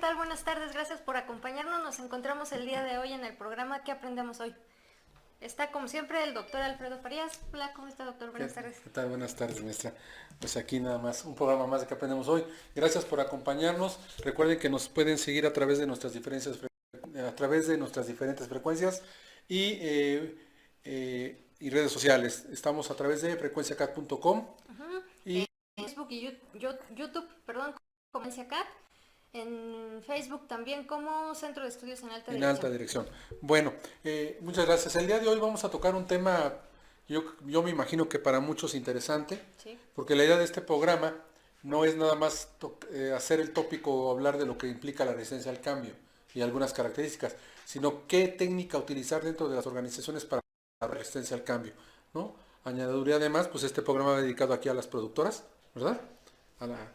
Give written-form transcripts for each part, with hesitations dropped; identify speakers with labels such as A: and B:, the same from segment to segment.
A: tal? Buenas tardes, gracias por acompañarnos. Nos encontramos el día de hoy en el programa ¿Qué aprendemos hoy? Está como siempre el doctor Alfredo Farías. Hola, ¿cómo está, doctor?
B: ¿Qué,
A: Buenas tardes.
B: qué tal? Buenas tardes, maestra. Pues aquí nada más, un programa más de que aprendemos hoy. Gracias por acompañarnos. Recuerden que nos pueden seguir a través de nuestras diferentes frecuencias y redes sociales. Estamos a través de frecuenciacat.com y
A: En Facebook y YouTube, perdón, como CAT. En Facebook también como Centro de Estudios en Alta
B: en alta
A: Dirección.
B: dirección. Bueno, muchas gracias. El día de hoy vamos a tocar un tema, yo me imagino que para muchos interesante,
A: Sí.
B: porque la idea de este programa no es nada más hacer el tópico o hablar de lo que implica la resistencia al cambio y algunas características, sino qué técnica utilizar dentro de las organizaciones para la resistencia al cambio, ¿no? Añadiría además, pues este programa va dedicado aquí a las productoras, ¿verdad?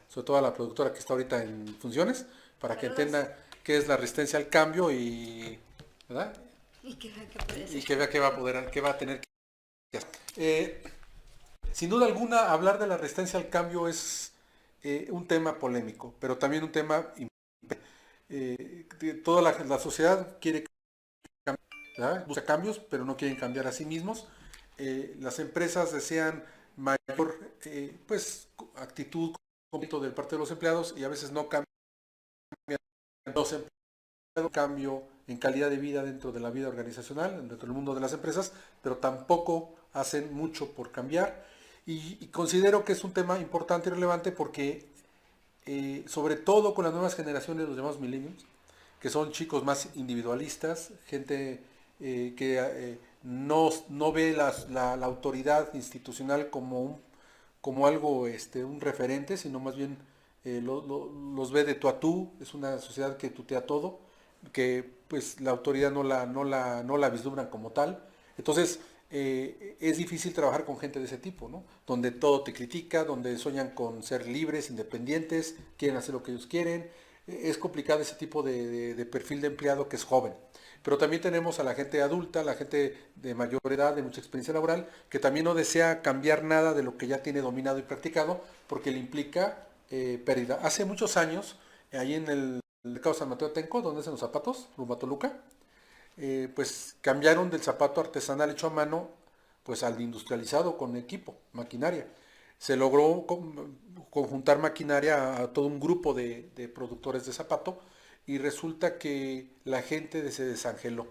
B: Sobre todo a la productora que está ahorita en funciones, para que
A: Saludos.
B: entienda qué es la resistencia al cambio y, ¿verdad?
A: ¿Y qué puede
B: Y
A: ser?
B: que vea qué va a tener que hacer. Sin duda alguna, hablar de la resistencia al cambio es un tema polémico, pero también un tema toda la sociedad quiere cambiar, ¿verdad? Busca cambios, pero no quieren cambiar a sí mismos. Las empresas desean mayor pues actitud de parte de los empleados y a veces no cambian los empleados, cambio en calidad de vida dentro de la vida organizacional, dentro del mundo de las empresas, pero tampoco hacen mucho por cambiar. Y considero que es un tema importante y relevante porque, sobre todo con las nuevas generaciones, los llamados millennials, que son chicos más individualistas, gente no ve la autoridad institucional como algo, un referente, sino más bien los ve de tú a tú. Es una sociedad que tutea todo, que pues la autoridad no la vislumbran como tal. Entonces, es difícil trabajar con gente de ese tipo, ¿no? Donde todo te critica, donde sueñan con ser libres, independientes, quieren hacer lo que ellos quieren. Es complicado ese tipo de perfil de empleado que es joven. Pero también tenemos a la gente adulta, la gente de mayor edad, de mucha experiencia laboral, que también no desea cambiar nada de lo que ya tiene dominado y practicado, porque le implica pérdida. Hace muchos años, ahí en el mercado San Mateo Tenco, donde hacen los zapatos, rumbo a Toluca, pues cambiaron del zapato artesanal hecho a mano pues al industrializado con equipo, maquinaria. Se logró conjuntar maquinaria a todo un grupo de productores de zapato y resulta que la gente se desangeló.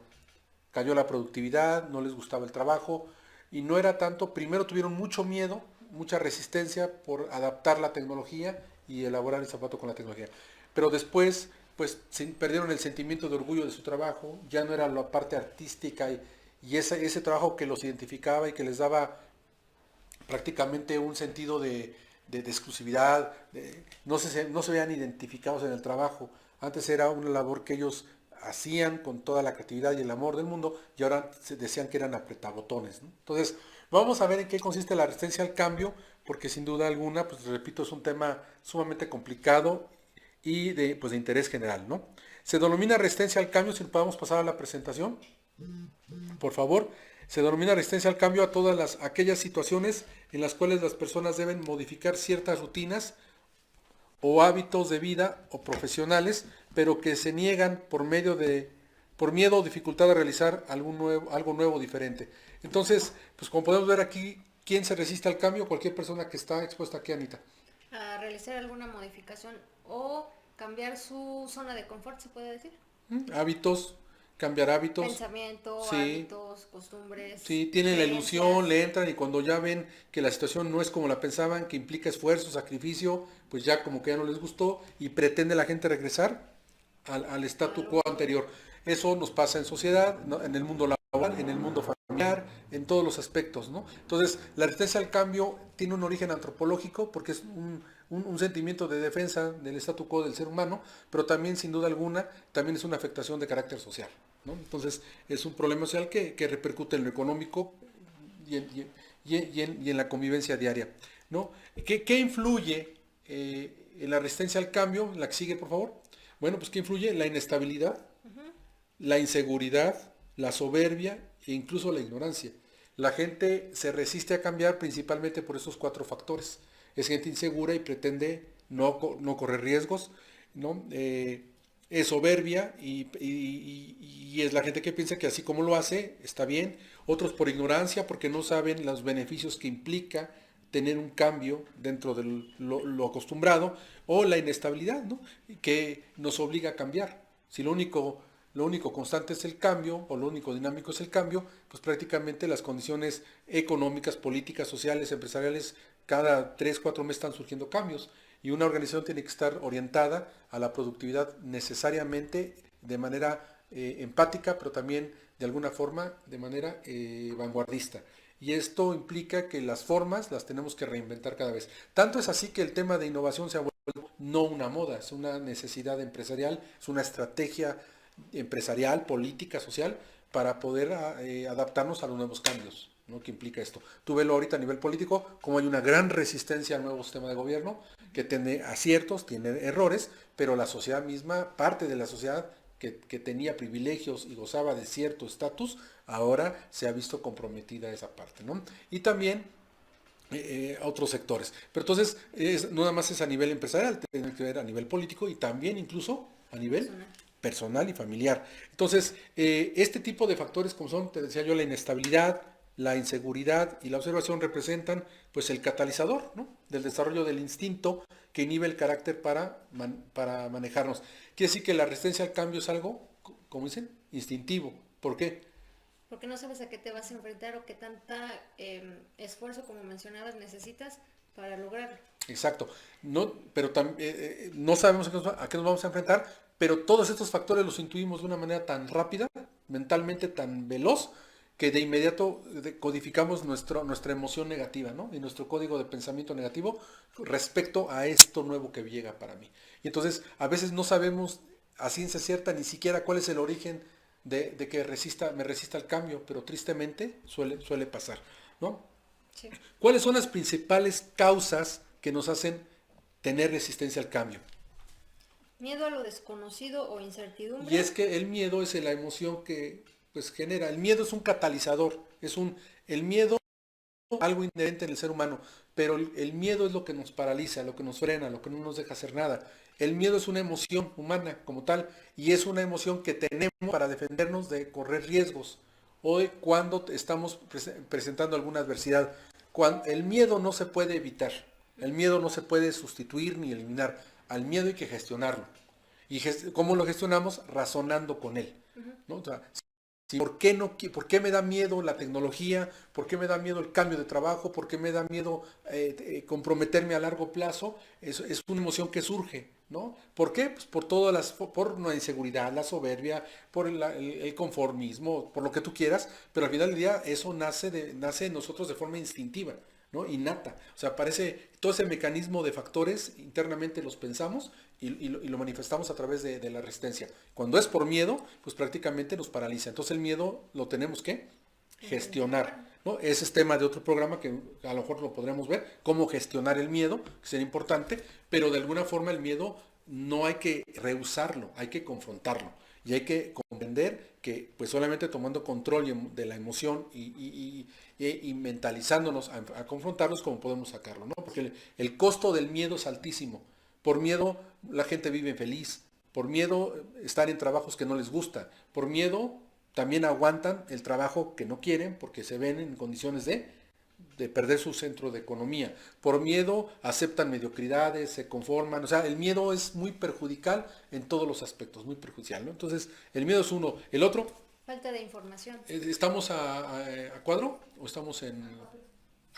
B: Cayó la productividad, no les gustaba el trabajo y no era tanto, primero tuvieron mucho miedo, mucha resistencia por adaptar la tecnología y elaborar el zapato con la tecnología. Pero después pues perdieron el sentimiento de orgullo de su trabajo, ya no era la parte artística y ese trabajo que los identificaba y que les daba prácticamente un sentido de exclusividad, no se veían identificados en el trabajo. Antes era una labor que ellos hacían con toda la creatividad y el amor del mundo y ahora se decían que eran apretabotones, ¿no? Entonces, vamos a ver en qué consiste la resistencia al cambio, porque sin duda alguna, pues repito, es un tema sumamente complicado y pues, de interés general, ¿no? Se denomina resistencia al cambio, si podemos pasar a la presentación, por favor. Se denomina resistencia al cambio a aquellas situaciones en las cuales las personas deben modificar ciertas rutinas o hábitos de vida o profesionales, pero que se niegan por miedo o dificultad de realizar algo nuevo, diferente. Entonces, pues como podemos ver aquí, ¿quién se resiste al cambio? Cualquier persona que está expuesta aquí, Anita.
A: A realizar alguna modificación o cambiar su zona de confort, se puede decir.
B: Hábitos, cambiar hábitos.
A: Pensamiento,
B: Sí,
A: hábitos, costumbres,
B: sí, tienen la ilusión,
A: creencias.
B: le entran y cuando ya ven que la situación no es como la pensaban, que implica esfuerzo, sacrificio, pues ya como que ya no les gustó y pretende la gente regresar al statu
A: Algo
B: quo
A: antiguo.
B: anterior. Eso nos pasa en sociedad, ¿no? En el mundo laboral, en el mundo familiar, en todos los aspectos, ¿no? Entonces, la resistencia al cambio tiene un origen antropológico porque es un sentimiento de defensa del statu quo del ser humano, pero también, sin duda alguna, también es una afectación de carácter social, ¿no? Entonces, es un problema social que repercute en lo económico y en la convivencia diaria, ¿no? ¿Qué influye en la resistencia al cambio? La que sigue, por favor. Bueno, pues ¿qué influye? La inestabilidad, la inseguridad, la soberbia e incluso la ignorancia. La gente se resiste a cambiar principalmente por esos cuatro factores. Es gente insegura y pretende no correr riesgos, ¿no? es soberbia y es la gente que piensa que así como lo hace está bien, otros por ignorancia porque no saben los beneficios que implica tener un cambio dentro de lo acostumbrado o la inestabilidad, ¿no? Que nos obliga a cambiar. Si lo único constante es el cambio o lo único dinámico es el cambio, pues prácticamente las condiciones económicas, políticas, sociales, empresariales, cada 3, 4 meses están surgiendo cambios y una organización tiene que estar orientada a la productividad necesariamente de manera empática, pero también de alguna forma de manera vanguardista. Y esto implica que las formas las tenemos que reinventar cada vez. Tanto es así que el tema de innovación se ha vuelto no una moda, es una necesidad empresarial, es una estrategia empresarial, política, social, para poder adaptarnos a los nuevos cambios, ¿no? Que implica esto. Tú velo ahorita a nivel político, como hay una gran resistencia al nuevo sistema de gobierno, que tiene aciertos, tiene errores, pero la sociedad misma, parte de la sociedad que tenía privilegios y gozaba de cierto estatus, ahora se ha visto comprometida esa parte, ¿no? Y también a otros sectores. Pero entonces, no nada más es a nivel empresarial, tiene que ver a nivel político y también incluso a nivel personal y familiar. Entonces, este tipo de factores como son, te decía yo, la inestabilidad, la inseguridad y la observación representan pues el catalizador, ¿no? Del desarrollo del instinto que inhibe el carácter para manejarnos. Quiere decir que la resistencia al cambio es algo, como dicen, instintivo. ¿Por qué?
A: Porque no sabes a qué te vas a enfrentar o qué tanta esfuerzo, como mencionabas, necesitas para lograrlo.
B: Exacto. No, pero no sabemos a qué nos vamos a enfrentar, pero todos estos factores los intuimos de una manera tan rápida, mentalmente tan veloz, que de inmediato codificamos nuestra emoción negativa, ¿no? Y nuestro código de pensamiento negativo respecto a esto nuevo que llega para mí. Y entonces a veces no sabemos a ciencia cierta ni siquiera cuál es el origen de que me resista al cambio, pero tristemente suele pasar, ¿no?
A: Sí.
B: ¿Cuáles son las principales causas que nos hacen tener resistencia al cambio?
A: Miedo a lo desconocido o incertidumbre.
B: Y es que el miedo es la emoción que pues genera. El miedo es un catalizador, el miedo es algo inherente en el ser humano, pero el miedo es lo que nos paraliza, lo que nos frena, lo que no nos deja hacer nada. El miedo es una emoción humana como tal y es una emoción que tenemos para defendernos de correr riesgos o de cuando estamos presentando alguna adversidad. El miedo no se puede evitar, el miedo no se puede sustituir ni eliminar. Al miedo hay que gestionarlo. ¿Y cómo lo gestionamos? Razonando con él, ¿no? O sea, ¿por qué me da miedo la tecnología? ¿Por qué me da miedo el cambio de trabajo? ¿Por qué me da miedo comprometerme a largo plazo? Es una emoción que surge, ¿no? ¿Por qué? Pues por una inseguridad, la soberbia, por el conformismo, por lo que tú quieras, pero al final del día eso nace en nosotros de forma instintiva, ¿no? Innata. O sea, aparece todo ese mecanismo de factores, internamente los pensamos y lo manifestamos a través de la resistencia. Cuando es por miedo, pues prácticamente nos paraliza. Entonces el miedo lo tenemos que gestionar, ¿no? Ese es tema de otro programa que a lo mejor lo podremos ver, cómo gestionar el miedo, que sería importante, pero de alguna forma el miedo no hay que rehusarlo, hay que confrontarlo. Y hay que comprender que pues solamente tomando control de la emoción y mentalizándonos a confrontarlos como podemos sacarlo, ¿no? Porque el costo del miedo es altísimo. Por miedo la gente vive infeliz. Por miedo estar en trabajos que no les gusta. Por miedo también aguantan el trabajo que no quieren porque se ven en condiciones de perder su centro de economía. Por miedo aceptan mediocridades, se conforman. O sea, el miedo es muy perjudicial en todos los aspectos, muy perjudicial, ¿no? Entonces, el miedo es uno. El otro,
A: Falta de información.
B: ¿estamos a cuadro o estamos a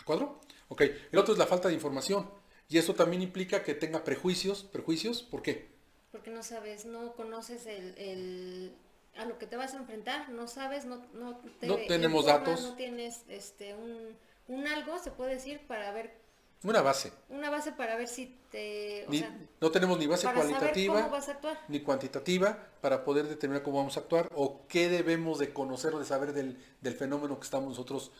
B: cuadro? Ok, el otro es la falta de información. Y eso también implica que tenga prejuicios. ¿Por qué?
A: Porque no sabes, no conoces a lo que te vas a enfrentar, no sabes, no
B: tenemos
A: informas,
B: datos.
A: no tienes un algo, se puede decir, para ver.
B: Una base.
A: Una base para ver si
B: No tenemos ni base
A: para saber
B: cualitativa
A: cómo vas a actuar.
B: ni cuantitativa para poder determinar cómo vamos a actuar o qué debemos de conocer o de saber del fenómeno que estamos nosotros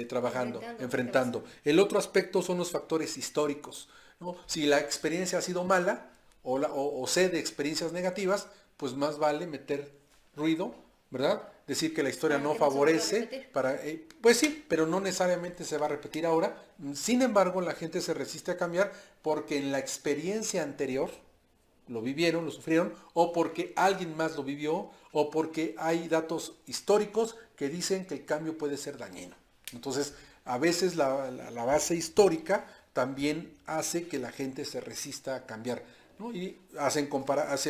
B: trabajando, enfrentando. El otro aspecto son los factores históricos, ¿no? Si la experiencia ha sido mala o sé de experiencias negativas, pues más vale meter ruido, ¿verdad? Decir que la historia no favorece pues sí, pero no necesariamente se va a repetir ahora. Sin embargo, la gente se resiste a cambiar porque en la experiencia anterior lo vivieron, lo sufrieron, o porque alguien más lo vivió, o porque hay datos históricos que dicen que el cambio puede ser dañino. Entonces, a veces la base histórica también hace que la gente se resista a cambiar, ¿no? Y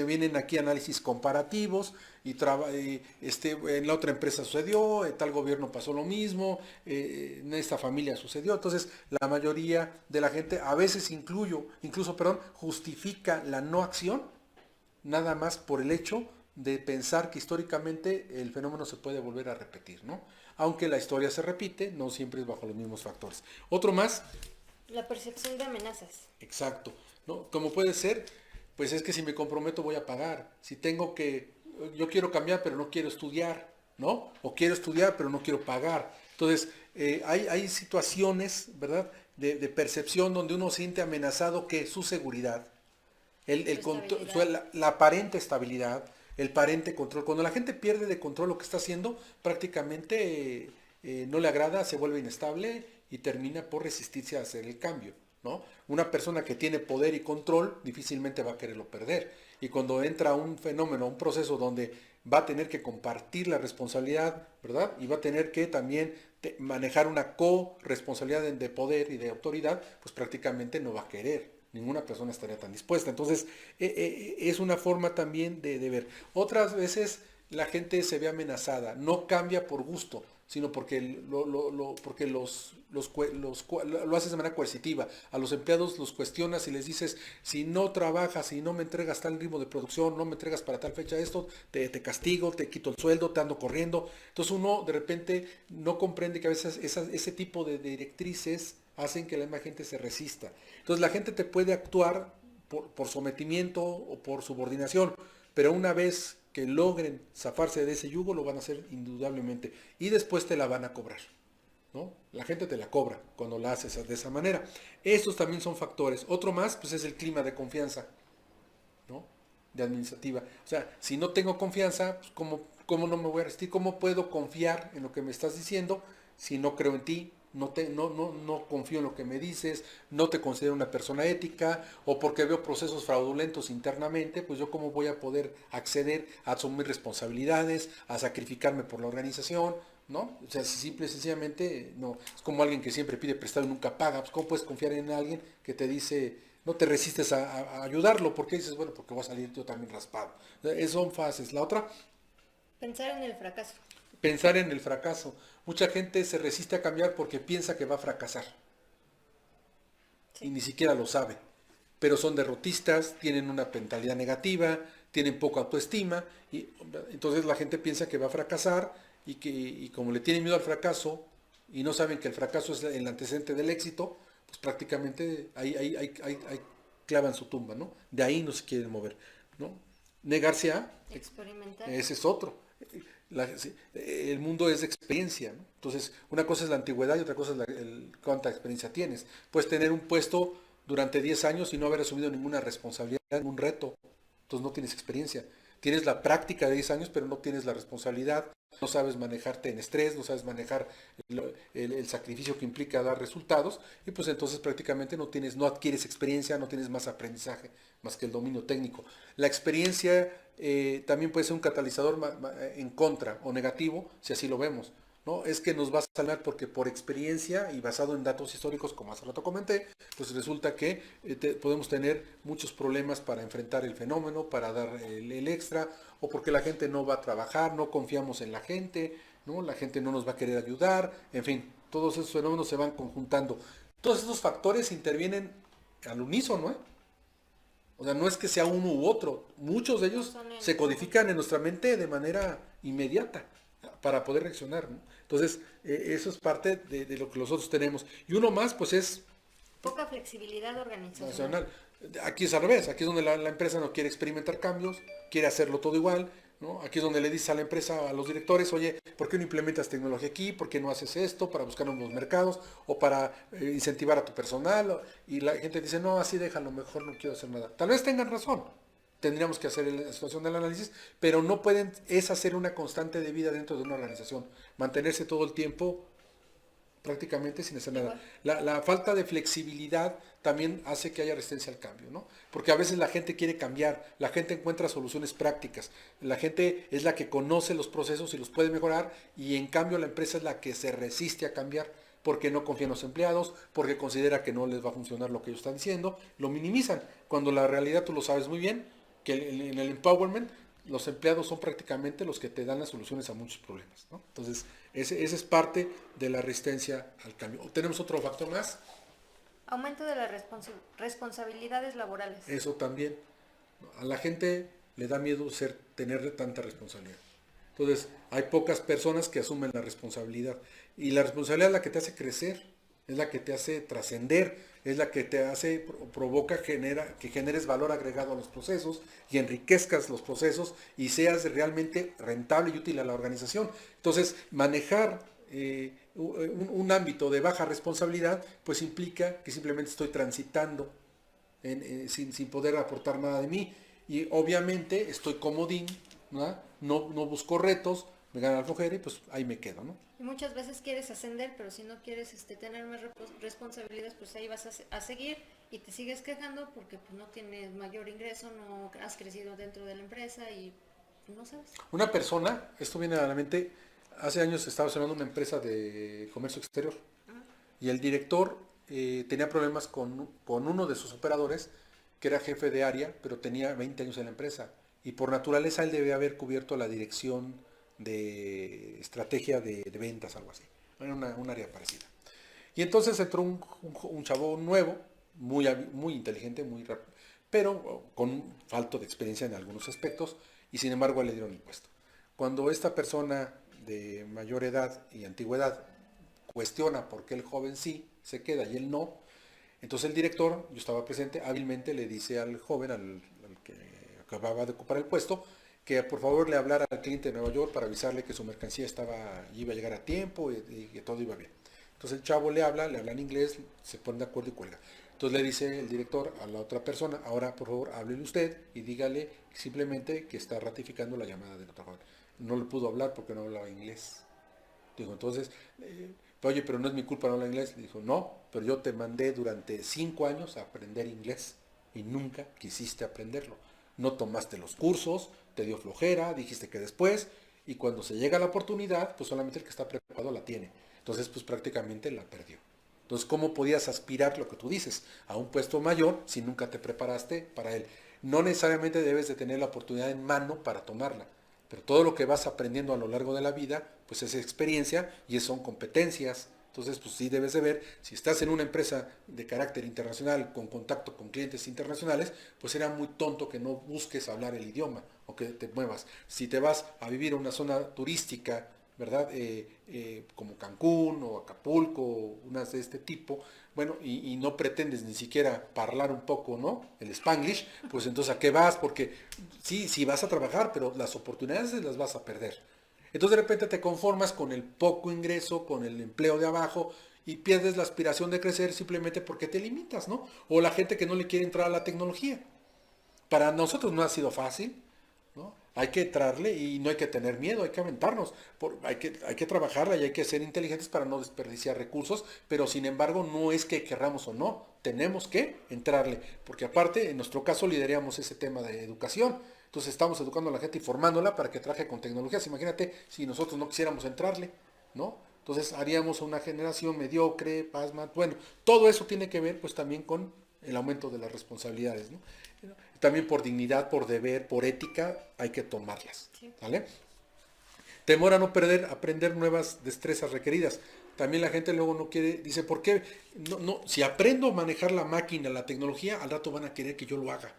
B: vienen aquí análisis comparativos en la otra empresa sucedió, en tal gobierno pasó lo mismo, en esta familia sucedió. Entonces, la mayoría de la gente a veces justifica la no acción nada más por el hecho de pensar que históricamente el fenómeno se puede volver a repetir, ¿no? Aunque la historia se repite, no siempre es bajo los mismos factores. Otro más.
A: La percepción de amenazas.
B: Exacto, ¿no? Como puede ser, pues es que si me comprometo voy a pagar. Si yo quiero cambiar pero no quiero estudiar, ¿no? O quiero estudiar pero no quiero pagar. Entonces, hay situaciones, ¿verdad? De percepción donde uno siente amenazado que su seguridad, la aparente estabilidad, el aparente control. Cuando la gente pierde de control lo que está haciendo, prácticamente no le agrada, se vuelve inestable y termina por resistirse a hacer el cambio, ¿no? Una persona que tiene poder y control difícilmente va a quererlo perder. Y cuando entra un fenómeno, un proceso donde va a tener que compartir la responsabilidad, ¿verdad? Y va a tener que también manejar una co-responsabilidad de poder y de autoridad, pues prácticamente no va a querer. Ninguna persona estaría tan dispuesta. Entonces, es una forma también de ver. Otras veces la gente se ve amenazada, no cambia por gusto, sino porque lo haces de manera coercitiva. A los empleados los cuestionas y les dices, si no trabajas, si no me entregas tal ritmo de producción, no me entregas para tal fecha esto, te castigo, te quito el sueldo, te ando corriendo. Entonces uno de repente no comprende que a veces ese tipo de directrices hacen que la misma gente se resista. Entonces la gente te puede actuar por sometimiento o por subordinación, pero una vez que logren zafarse de ese yugo, lo van a hacer indudablemente. Y después te la van a cobrar, ¿no? La gente te la cobra cuando la haces de esa manera. Estos también son factores. Otro más, pues es el clima de confianza, ¿no? De administrativa. O sea, si no tengo confianza, pues ¿cómo no me voy a resistir? ¿Cómo puedo confiar en lo que me estás diciendo si no creo en ti? No confío en lo que me dices, no te considero una persona ética, o porque veo procesos fraudulentos internamente, pues yo cómo voy a poder acceder a asumir responsabilidades, a sacrificarme por la organización, ¿no? O sea, simple y sencillamente, no, es como alguien que siempre pide prestado y nunca paga, pues ¿cómo puedes confiar en alguien que te dice, no te resistes a ayudarlo? ¿Por qué dices, bueno, porque voy a salir yo también raspado? O sea, son fases. La otra,
A: pensar en el fracaso.
B: pensar en el fracaso. Mucha gente se resiste a cambiar porque piensa que va a fracasar.
A: Sí.
B: Y ni siquiera lo sabe. Pero son derrotistas, tienen una mentalidad negativa, tienen poca autoestima, y entonces la gente piensa que va a fracasar y como le tienen miedo al fracaso y no saben que el fracaso es el antecedente del éxito, pues prácticamente ahí clavan su tumba, ¿no? De ahí no se quieren mover, ¿no? Negarse a
A: experimentar.
B: Ese es otro. El mundo es de experiencia, ¿no? Entonces, una cosa es la antigüedad y otra cosa es cuánta experiencia tienes. Puedes tener un puesto durante 10 años y no haber asumido ninguna responsabilidad, ningún reto. Entonces no tienes experiencia. Tienes la práctica de 10 años, pero no tienes la responsabilidad. No sabes manejarte en estrés, no sabes manejar el sacrificio que implica dar resultados, y pues entonces prácticamente no adquieres experiencia, no tienes más aprendizaje, más que el dominio técnico. La experiencia también puede ser un catalizador en contra o negativo, si así lo vemos, ¿no? Es que nos va a salvar porque por experiencia y basado en datos históricos, como hace rato comenté, pues resulta que podemos tener muchos problemas para enfrentar el fenómeno, para dar el extra, o porque la gente no va a trabajar, no confiamos en la gente, ¿no? La gente no nos va a querer ayudar, en fin, todos esos fenómenos se van conjuntando. Todos esos factores intervienen al unísono, ¿eh? O sea, no es que sea uno u otro, muchos de ellos se codifican en nuestra mente de manera inmediata para poder reaccionar, ¿no? Entonces, eso es parte de lo que nosotros tenemos. Y uno más, pues es
A: poca flexibilidad organizacional.
B: Aquí es al revés, aquí es donde la empresa no quiere experimentar cambios, quiere hacerlo todo igual, ¿no? Aquí es donde le dices a la empresa, a los directores, oye, ¿por qué no implementas tecnología aquí? ¿Por qué no haces esto para buscar nuevos mercados o para incentivar a tu personal? Y la gente dice, no, así déjalo, mejor no quiero hacer nada. Tal vez tengan razón, tendríamos que hacer la situación del análisis, pero no pueden, es hacer una constante de vida dentro de una organización, mantenerse todo el tiempo prácticamente sin hacer nada.
A: Igual.
B: La falta de flexibilidad también hace que haya resistencia al cambio, ¿no? Porque a veces la gente quiere cambiar, la gente encuentra soluciones prácticas, la gente es la que conoce los procesos y los puede mejorar, y en cambio la empresa es la que se resiste a cambiar porque no confía en los empleados, porque considera que no les va a funcionar lo que ellos están diciendo, lo minimizan, cuando la realidad tú lo sabes muy bien, que en el empowerment los empleados son prácticamente los que te dan las soluciones a muchos problemas, ¿no? Entonces, ese es parte de la resistencia al cambio. ¿Tenemos otro factor más?
A: Aumento de las responsabilidades laborales.
B: Eso también. A la gente le da miedo tener tanta responsabilidad. Entonces, hay pocas personas que asumen la responsabilidad. Y la responsabilidad es la que te hace crecer, es la que te hace trascender, es la que te hace, que generes valor agregado a los procesos y enriquezcas los procesos y seas realmente rentable y útil a la organización. Entonces, manejar un ámbito de baja responsabilidad, pues implica que simplemente estoy transitando sin poder aportar nada de mí. Y obviamente estoy comodín, ¿no? No busco retos, me gana la flojera y pues ahí me quedo, ¿no?
A: Y muchas veces quieres ascender, pero si no quieres tener más responsabilidades, pues ahí vas a seguir y te sigues quejando porque pues, no tienes mayor ingreso, no has crecido dentro de la empresa y pues, no sabes.
B: Una persona, esto viene a la mente, hace años estaba sonando una empresa de comercio exterior y el director tenía problemas con uno de sus operadores, que era jefe de área, pero tenía 20 años en la empresa. Y por naturaleza él debía haber cubierto la dirección de estrategia de ventas, algo así. Era un área parecida. Y entonces entró un chavo nuevo, muy inteligente, muy rápido, pero con falto de experiencia en algunos aspectos, y sin embargo le dieron el puesto. Cuando esta persona de mayor edad y antigüedad cuestiona por qué el joven sí se queda y él no, entonces el director, yo estaba presente, hábilmente le dice al joven, al que acababa de ocupar el puesto, que por favor le hablara al cliente de Nueva York para avisarle que su mercancía iba a llegar a tiempo y que todo iba bien. Entonces el chavo le habla en inglés, se pone de acuerdo y cuelga. Entonces le dice el director a la otra persona, ahora por favor háblele usted y dígale simplemente que está ratificando la llamada del otro joven. No le pudo hablar porque no hablaba inglés. Dijo, entonces, oye, pero no es mi culpa no hablar inglés. Le dijo, no, pero yo te mandé durante 5 años a aprender inglés y nunca quisiste aprenderlo. No tomaste los cursos, te dio flojera, dijiste que después, y cuando se llega la oportunidad, pues solamente el que está preparado la tiene. Entonces, pues prácticamente la perdió. Entonces, ¿cómo podías aspirar lo que tú dices a un puesto mayor si nunca te preparaste para él? No necesariamente debes de tener la oportunidad en mano para tomarla, pero todo lo que vas aprendiendo a lo largo de la vida, pues es experiencia y son competencias. Entonces, pues sí debes de ver, si estás en una empresa de carácter internacional, con contacto con clientes internacionales, pues era muy tonto que no busques hablar el idioma o que te muevas. Si te vas a vivir a una zona turística, ¿verdad? Como Cancún o Acapulco, unas de este tipo, bueno, y no pretendes ni siquiera hablar un poco, ¿no? El Spanglish, pues entonces ¿a qué vas? Porque sí vas a trabajar, pero las oportunidades las vas a perder. Entonces de repente te conformas con el poco ingreso, con el empleo de abajo y pierdes la aspiración de crecer simplemente porque te limitas, ¿no? O la gente que no le quiere entrar a la tecnología. Para nosotros no ha sido fácil, ¿no? Hay que entrarle y no hay que tener miedo, hay que aventarnos. Hay que trabajarla y hay que ser inteligentes para no desperdiciar recursos, pero sin embargo no es que querramos o no, tenemos que entrarle, porque aparte en nuestro caso lideramos ese tema de educación. Entonces estamos educando a la gente y formándola para que trabaje con tecnologías. Imagínate si nosotros no quisiéramos entrarle, ¿no? Entonces haríamos una generación mediocre, pasma. Bueno, todo eso tiene que ver pues también con el aumento de las responsabilidades, ¿no? También por dignidad, por deber, por ética, hay que tomarlas,
A: Sí.
B: ¿vale? Temor a no aprender nuevas destrezas requeridas. También la gente luego no quiere, dice, ¿por qué? No, si aprendo a manejar la máquina, la tecnología, al rato van a querer que yo lo haga,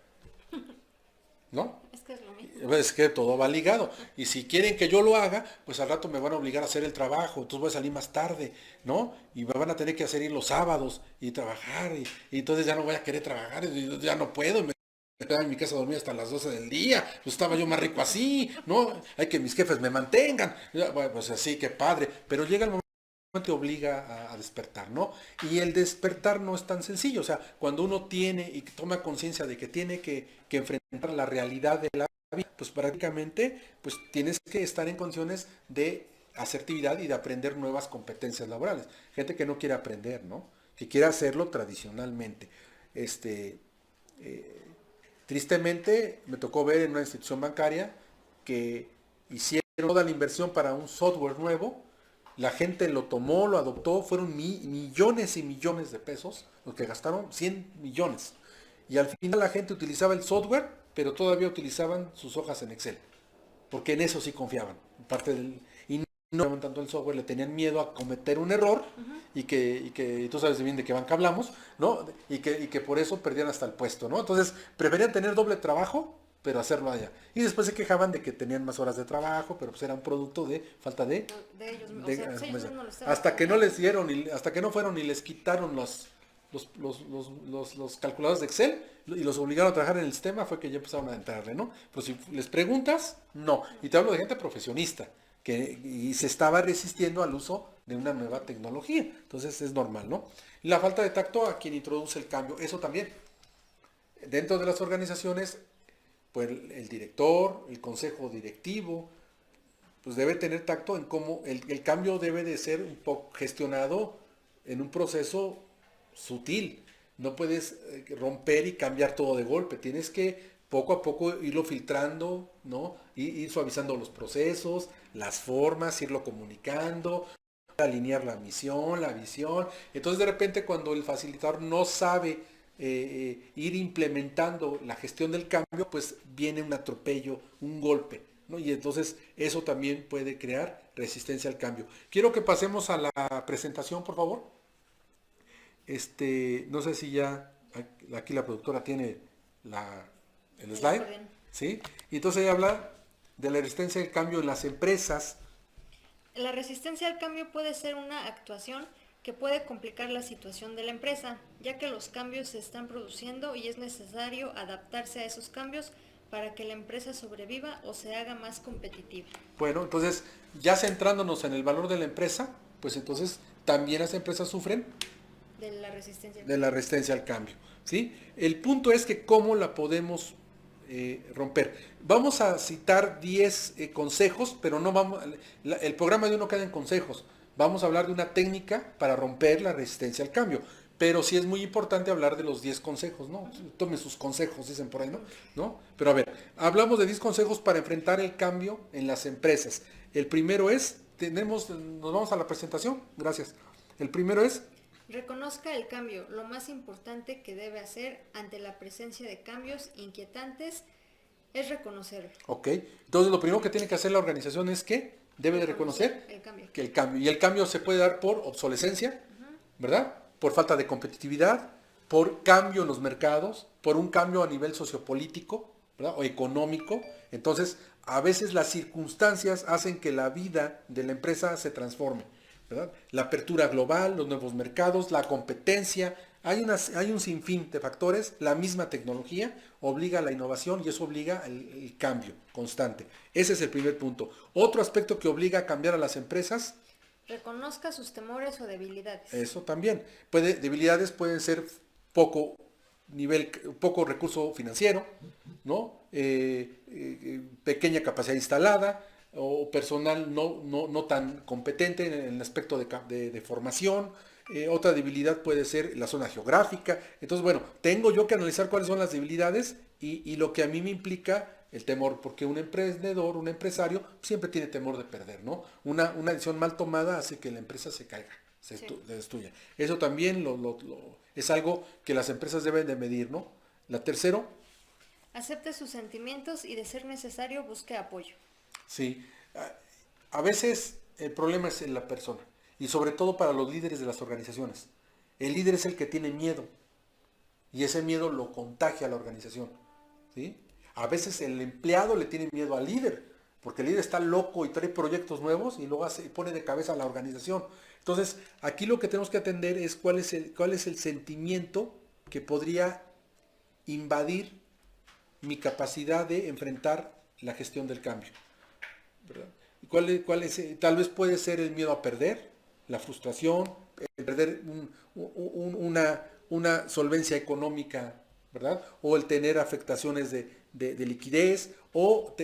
B: ¿no?
A: Es que es lo mismo.
B: Es que todo va ligado. Y si quieren que yo lo haga, pues al rato me van a obligar a hacer el trabajo. Entonces voy a salir más tarde, ¿no? Y me van a tener que hacer ir los sábados y trabajar. Y entonces ya no voy a querer trabajar. Y ya no puedo. Y me quedaba en mi casa a dormir hasta las 12 del día. Pues estaba yo más rico así, ¿no? Hay que mis jefes me mantengan. Bueno, pues así, qué padre. Pero llega el momento te obliga a despertar, ¿no? Y el despertar no es tan sencillo, o sea, cuando uno tiene y toma conciencia de que tiene que enfrentar la realidad de la vida, pues prácticamente, pues tienes que estar en condiciones de asertividad y de aprender nuevas competencias laborales. Gente que no quiere aprender, ¿no? Que quiere hacerlo tradicionalmente. Tristemente me tocó ver en una institución bancaria que hicieron toda la inversión para un software nuevo, la gente lo tomó, lo adoptó, fueron millones y millones de pesos, los que gastaron 100 millones. Y al final la gente utilizaba el software, pero todavía utilizaban sus hojas en Excel, porque en eso sí confiaban. Y no confiaban tanto el software, le tenían miedo a cometer un error, y que tú sabes bien de qué banca hablamos, ¿no? Y que por eso perdían hasta el puesto, ¿no? Entonces preferían tener doble trabajo, pero hacerlo allá. Y después se quejaban de que tenían más horas de trabajo, pero pues era un producto de falta de...
A: De ellos, o
B: de-
A: sea, pues ellos no lo estaban
B: hasta que no
A: haciendo.
B: les dieron, hasta que no fueron y les quitaron los calculadores de Excel y los obligaron a trabajar en el sistema, fue que ya empezaron a entrarle, ¿no? Pero si les preguntas, no. Y te hablo de gente profesionista, y se estaba resistiendo al uso de una nueva tecnología. Entonces es normal, ¿no? Y la falta de tacto a quien introduce el cambio, eso también. Dentro de las organizaciones, pues el director, el consejo directivo, pues debe tener tacto en cómo el cambio debe de ser un poco gestionado en un proceso sutil. No puedes romper y cambiar todo de golpe. Tienes que poco a poco irlo filtrando, ¿no? Ir suavizando los procesos, las formas, irlo comunicando, alinear la misión, la visión. Entonces de repente cuando el facilitador no sabe ir implementando la gestión del cambio, pues viene un atropello, un golpe, ¿no? Y entonces eso también puede crear resistencia al cambio. Quiero que pasemos a la presentación, por favor. No sé si ya aquí la productora tiene el
A: El
B: slide,
A: acordeón.
B: ¿sí? Y entonces ella habla de la resistencia al cambio en las empresas.
A: La resistencia al cambio puede ser una actuación que puede complicar la situación de la empresa, ya que los cambios se están produciendo y es necesario adaptarse a esos cambios para que la empresa sobreviva o se haga más competitiva.
B: Bueno, entonces ya centrándonos en el valor de la empresa, pues entonces también las empresas sufren
A: De la resistencia al
B: de
A: cambio.
B: la resistencia al cambio, ¿sí? El punto es que cómo la podemos romper. Vamos a citar 10 consejos, pero no vamos, el programa de uno queda en consejos. Vamos a hablar de una técnica para romper la resistencia al cambio. Pero sí es muy importante hablar de los 10 consejos, ¿no? Tomen sus consejos, dicen por ahí, ¿no? ¿No? Pero a ver, hablamos de 10 consejos para enfrentar el cambio en las empresas. El primero es, nos vamos a la presentación, gracias. El primero es,
A: Reconozca el cambio, lo más importante que debe hacer ante la presencia de cambios inquietantes es reconocerlo.
B: ok, entonces lo primero que tiene que hacer la organización es que debe de reconocer
A: El cambio.
B: que el cambio, y el cambio se puede dar por obsolescencia, ¿verdad? Por falta de competitividad, por cambio en los mercados, por un cambio a nivel sociopolítico, ¿verdad? O económico. Entonces, a veces las circunstancias hacen que la vida de la empresa se transforme, ¿verdad? La apertura global, los nuevos mercados, la competencia, hay un sinfín de factores, la misma tecnología obliga a la innovación y eso obliga el cambio constante. Ese es el primer punto. Otro aspecto que obliga a cambiar a las empresas,
A: Reconozca sus temores o debilidades.
B: eso también. Debilidades pueden ser poco recurso financiero, ¿no? Pequeña capacidad instalada o personal no tan competente en el aspecto de formación. Otra debilidad puede ser la zona geográfica. Entonces, bueno, tengo yo que analizar cuáles son las debilidades y lo que a mí me implica el temor, porque un emprendedor, un empresario, siempre tiene temor de perder, ¿no? Una decisión mal tomada hace que la empresa se caiga, se destruya. Eso también es algo que las empresas deben de medir, ¿no? La tercero,
A: Acepte sus sentimientos y de ser necesario busque apoyo.
B: sí, a veces el problema es en la persona y sobre todo para los líderes de las organizaciones. El líder es el que tiene miedo y ese miedo lo contagia a la organización, ¿sí? A veces el empleado le tiene miedo al líder, porque el líder está loco y trae proyectos nuevos y luego pone de cabeza a la organización. Entonces, aquí lo que tenemos que atender es cuál es el sentimiento que podría invadir mi capacidad de enfrentar la gestión del cambio, ¿verdad? Tal vez puede ser el miedo a perder, la frustración, el perder una solvencia económica, ¿verdad? O el tener afectaciones de liquidez, o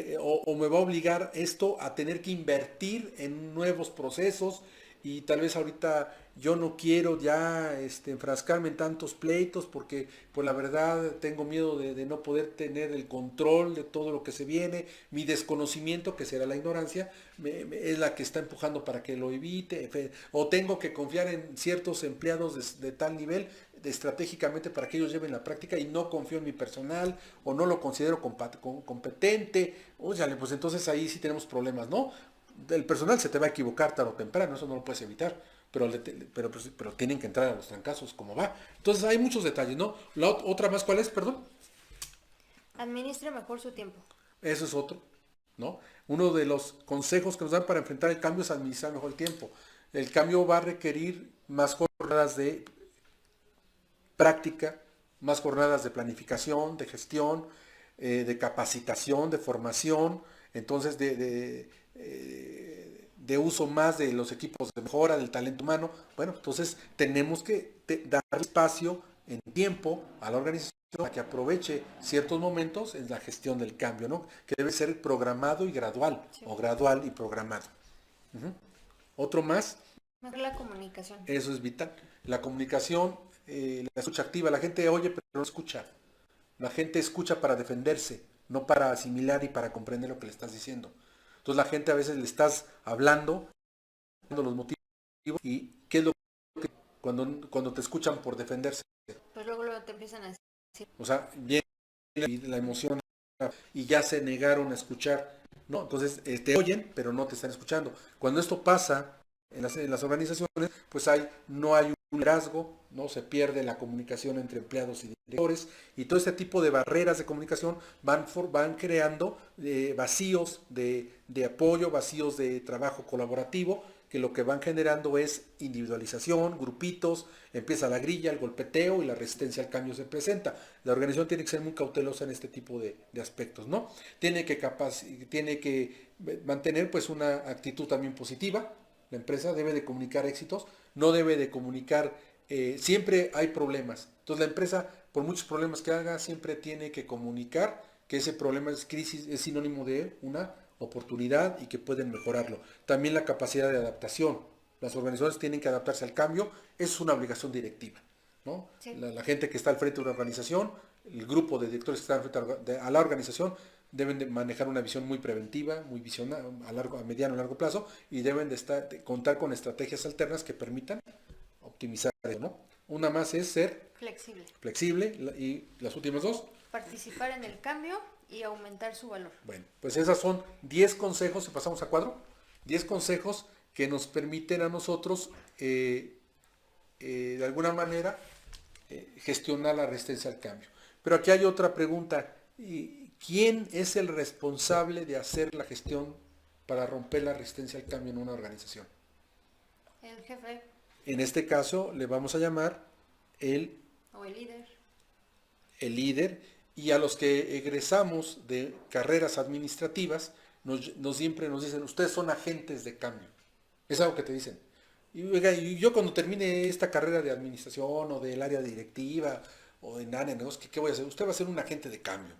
B: me va a obligar esto a tener que invertir en nuevos procesos y tal vez ahorita yo no quiero ya enfrascarme en tantos pleitos porque pues la verdad tengo miedo de no poder tener el control de todo lo que se viene, mi desconocimiento, que será la ignorancia, es la que está empujando para que lo evite, o tengo que confiar en ciertos empleados de tal nivel estratégicamente para que ellos lleven la práctica y no confío en mi personal o no lo considero competente, óyale, pues entonces ahí sí tenemos problemas, ¿no? El personal se te va a equivocar tarde o temprano, eso no lo puedes evitar, pero tienen que entrar a los trancazos como va. Entonces hay muchos detalles, ¿no? La otra más, ¿cuál es? Perdón.
A: Administre mejor su tiempo.
B: Eso es otro, ¿no? Uno de los consejos que nos dan para enfrentar el cambio es administrar mejor el tiempo. El cambio va a requerir más jornadas de práctica, más jornadas de planificación, de gestión, de capacitación, de formación, entonces de uso más de los equipos de mejora, del talento humano. Bueno, entonces tenemos que dar espacio en tiempo a la organización para que aproveche ciertos momentos en la gestión del cambio, ¿no? Que debe ser programado y gradual, sí, o gradual y programado. Otro más.
A: Mejor la comunicación.
B: Eso es vital. La comunicación, la escucha activa. La gente oye pero no escucha. La gente escucha para defenderse, no para asimilar y para comprender lo que le estás diciendo. Entonces la gente a veces le estás hablando los motivos y qué es lo que cuando te escuchan por defenderse.
A: Pues luego te empiezan a decir.
B: O sea, viene la emoción y ya se negaron a escuchar, ¿no? Entonces te oyen pero no te están escuchando. Cuando esto pasa en las organizaciones, pues no hay un liderazgo, ¿no? Se pierde la comunicación entre empleados y directores y todo este tipo de barreras de comunicación van creando vacíos de apoyo, vacíos de trabajo colaborativo, que lo que van generando es individualización, grupitos, empieza la grilla, el golpeteo y la resistencia al cambio se presenta. La organización tiene que ser muy cautelosa en este tipo de aspectos, ¿no? Tiene que mantener pues una actitud también positiva. La empresa debe de comunicar éxitos, no debe de comunicar, siempre hay problemas. Entonces la empresa, por muchos problemas que haga, siempre tiene que comunicar que ese problema es crisis, es sinónimo de una oportunidad y que pueden mejorarlo. También la capacidad de adaptación. Las organizaciones tienen que adaptarse al cambio, es una obligación directiva, ¿no? Sí. La gente que está al frente de una organización, el grupo de directores que están al frente a la organización, deben de manejar una visión muy preventiva, muy visionaria, a mediano y largo plazo, y deben de contar con estrategias alternas que permitan optimizar eso, ¿no? Una más es ser flexible y las últimas dos.
A: Participar en el cambio y aumentar su valor.
B: Bueno, pues esas son 10 consejos, si pasamos a cuadro, 10 consejos que nos permiten a nosotros, de alguna manera, gestionar la resistencia al cambio. Pero aquí hay otra pregunta. ¿Quién es el responsable de hacer la gestión para romper la resistencia al cambio en una organización?
A: El jefe.
B: En este caso le vamos a llamar
A: o el líder.
B: El líder, y a los que egresamos de carreras administrativas, siempre nos dicen, ustedes son agentes de cambio. Es algo que te dicen. Y yo cuando termine esta carrera de administración o del área directiva o en área de negocios, ¿qué voy a hacer? Usted va a ser un agente de cambio.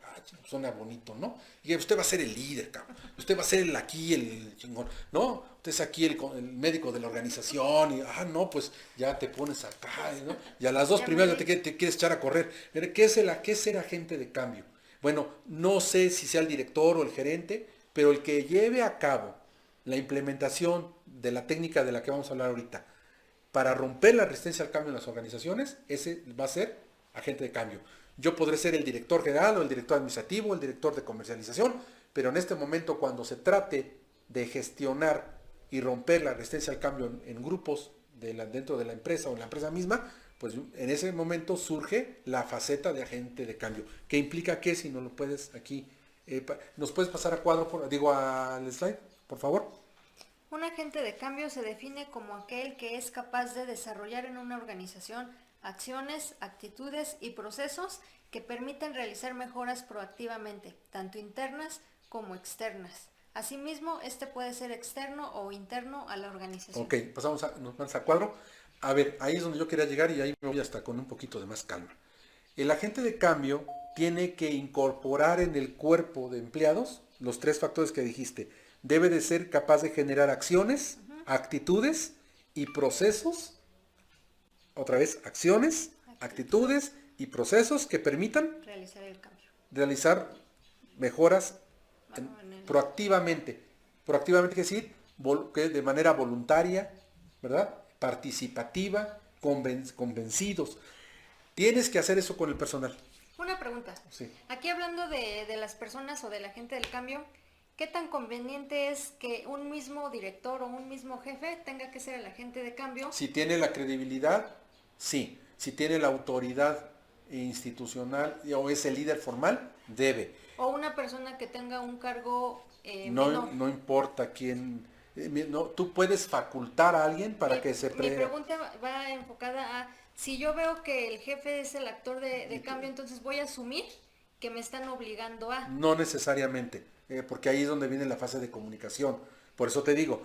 B: Suena bonito, ¿no? Y usted va a ser el líder, cabrón. Usted va a ser el chingón, ¿no? Usted es aquí el médico de la organización y, no, pues ya te pones acá, ¿no? Y a las dos primeras te quieres echar a correr. ¿Qué es ser agente de cambio? Bueno, no sé si sea el director o el gerente, pero el que lleve a cabo la implementación de la técnica de la que vamos a hablar ahorita para romper la resistencia al cambio en las organizaciones, ese va a ser agente de cambio. Yo podré ser el director general o el director administrativo, el director de comercialización, pero en este momento cuando se trate de gestionar y romper la resistencia al cambio en grupos dentro de la empresa o en la empresa misma, pues en ese momento surge la faceta de agente de cambio. ¿Qué implica qué? Si no lo puedes aquí, ¿nos puedes pasar a cuadro, al slide, por favor?
A: Un agente de cambio se define como aquel que es capaz de desarrollar en una organización acciones, actitudes y procesos que permiten realizar mejoras proactivamente, tanto internas como externas. Asimismo, este puede ser externo o interno a la organización.
B: Ok, nos vamos a cuadro. A ver, ahí es donde yo quería llegar y ahí me voy hasta con un poquito de más calma. El agente de cambio tiene que incorporar en el cuerpo de empleados los tres factores que dijiste. Debe de ser capaz de generar acciones, actitudes y procesos. Otra vez, acciones, actitudes y procesos que permitan
A: realizar el cambio.
B: realizar mejoras
A: Bueno,
B: proactivamente. Proactivamente quiere decir que de manera voluntaria, ¿verdad? Participativa, convencidos. Tienes que hacer eso con el personal.
A: Una pregunta.
B: Sí.
A: Aquí hablando de las personas o de la gente del cambio, ¿qué tan conveniente es que un mismo director o un mismo jefe tenga que ser el agente de cambio?
B: Si tiene la credibilidad, sí. Si tiene la autoridad institucional o es el líder formal, debe.
A: O una persona que tenga un cargo
B: No,
A: menor.
B: no importa quién. No, tú puedes facultar a alguien para que se
A: Mi pregunta va enfocada a, si yo veo que el jefe es el actor de cambio, entonces voy a asumir que me están obligando a...
B: No necesariamente, porque ahí es donde viene la fase de comunicación. Por eso te digo,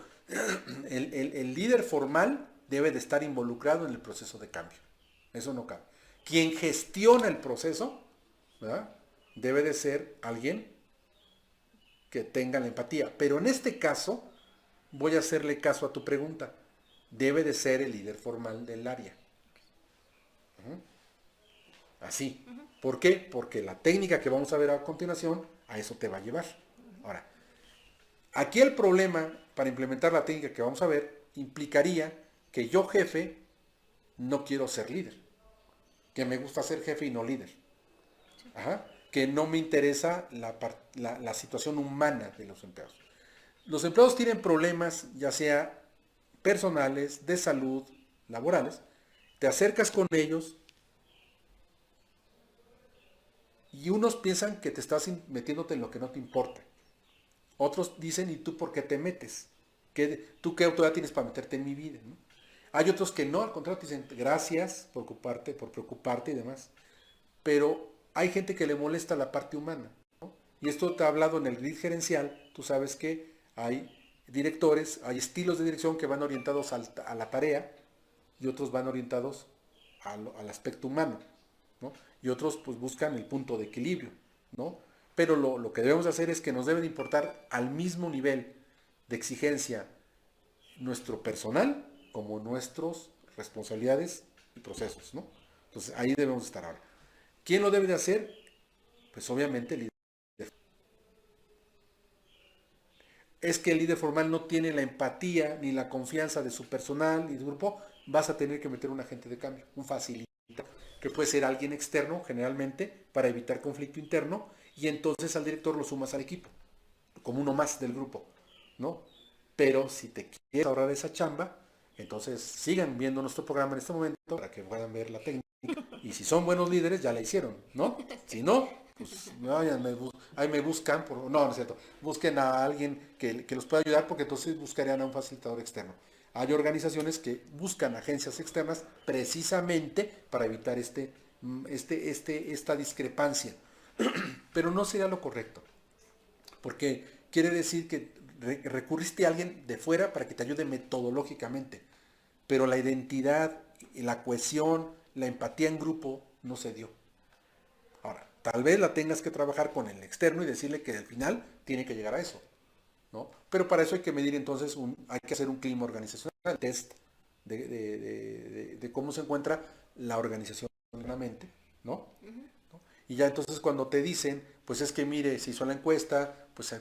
B: el líder formal debe de estar involucrado en el proceso de cambio. Eso no cabe. Quien gestiona el proceso, ¿verdad? Debe de ser alguien que tenga la empatía. Pero en este caso, voy a hacerle caso a tu pregunta. Debe de ser el líder formal del área. Así. ¿Por qué? Porque la técnica que vamos a ver a continuación, a eso te va a llevar. Ahora, aquí el problema para implementar la técnica que vamos a ver implicaría que yo, jefe, no quiero ser líder. Que me gusta ser jefe y no líder. Ajá. Que no me interesa la situación humana de los empleados. Los empleados tienen problemas, ya sea personales, de salud, laborales. Te acercas con ellos y unos piensan que te estás metiéndote en lo que no te importa. Otros dicen, ¿y tú por qué te metes? ¿Tú qué autoridad tienes para meterte en mi vida? ¿No? Hay otros que no, al contrario, te dicen, gracias por preocuparte y demás. Pero hay gente que le molesta la parte humana, ¿no? Y esto te ha hablado en el grid gerencial. Tú sabes que hay directores, hay estilos de dirección que van orientados a la tarea y otros van orientados al aspecto humano, ¿no? Y otros pues buscan el punto de equilibrio, ¿no? Pero lo que debemos hacer es que nos deben importar al mismo nivel de exigencia nuestro personal como nuestras responsabilidades y procesos, ¿no? Entonces ahí debemos estar ahora. ¿Quién lo debe de hacer? Pues obviamente el líder. Es que el líder formal no tiene la empatía ni la confianza de su personal y de su grupo, vas a tener que meter un agente de cambio, un facilitador, que puede ser alguien externo generalmente para evitar conflicto interno, y entonces al director lo sumas al equipo, como uno más del grupo, ¿no? Pero si te quieres ahorrar esa chamba, entonces sigan viendo nuestro programa en este momento para que puedan ver la técnica. Y si son buenos líderes, ya la hicieron, ¿no? Si no, pues ahí me buscan, no es cierto, busquen a alguien que los pueda ayudar, porque entonces buscarían a un facilitador externo. Hay organizaciones que buscan agencias externas precisamente para evitar esta discrepancia. Pero no sería lo correcto, porque quiere decir que recurriste a alguien de fuera para que te ayude metodológicamente, pero la identidad, la cohesión, la empatía en grupo no se dio. Ahora, tal vez la tengas que trabajar con el externo y decirle que al final tiene que llegar a eso, ¿no? Pero para eso hay que medir entonces, hay que hacer un clima organizacional, test de cómo se encuentra la organización internamente, ¿no? Y ya entonces cuando te dicen, pues es que mire, se hizo la encuesta, pues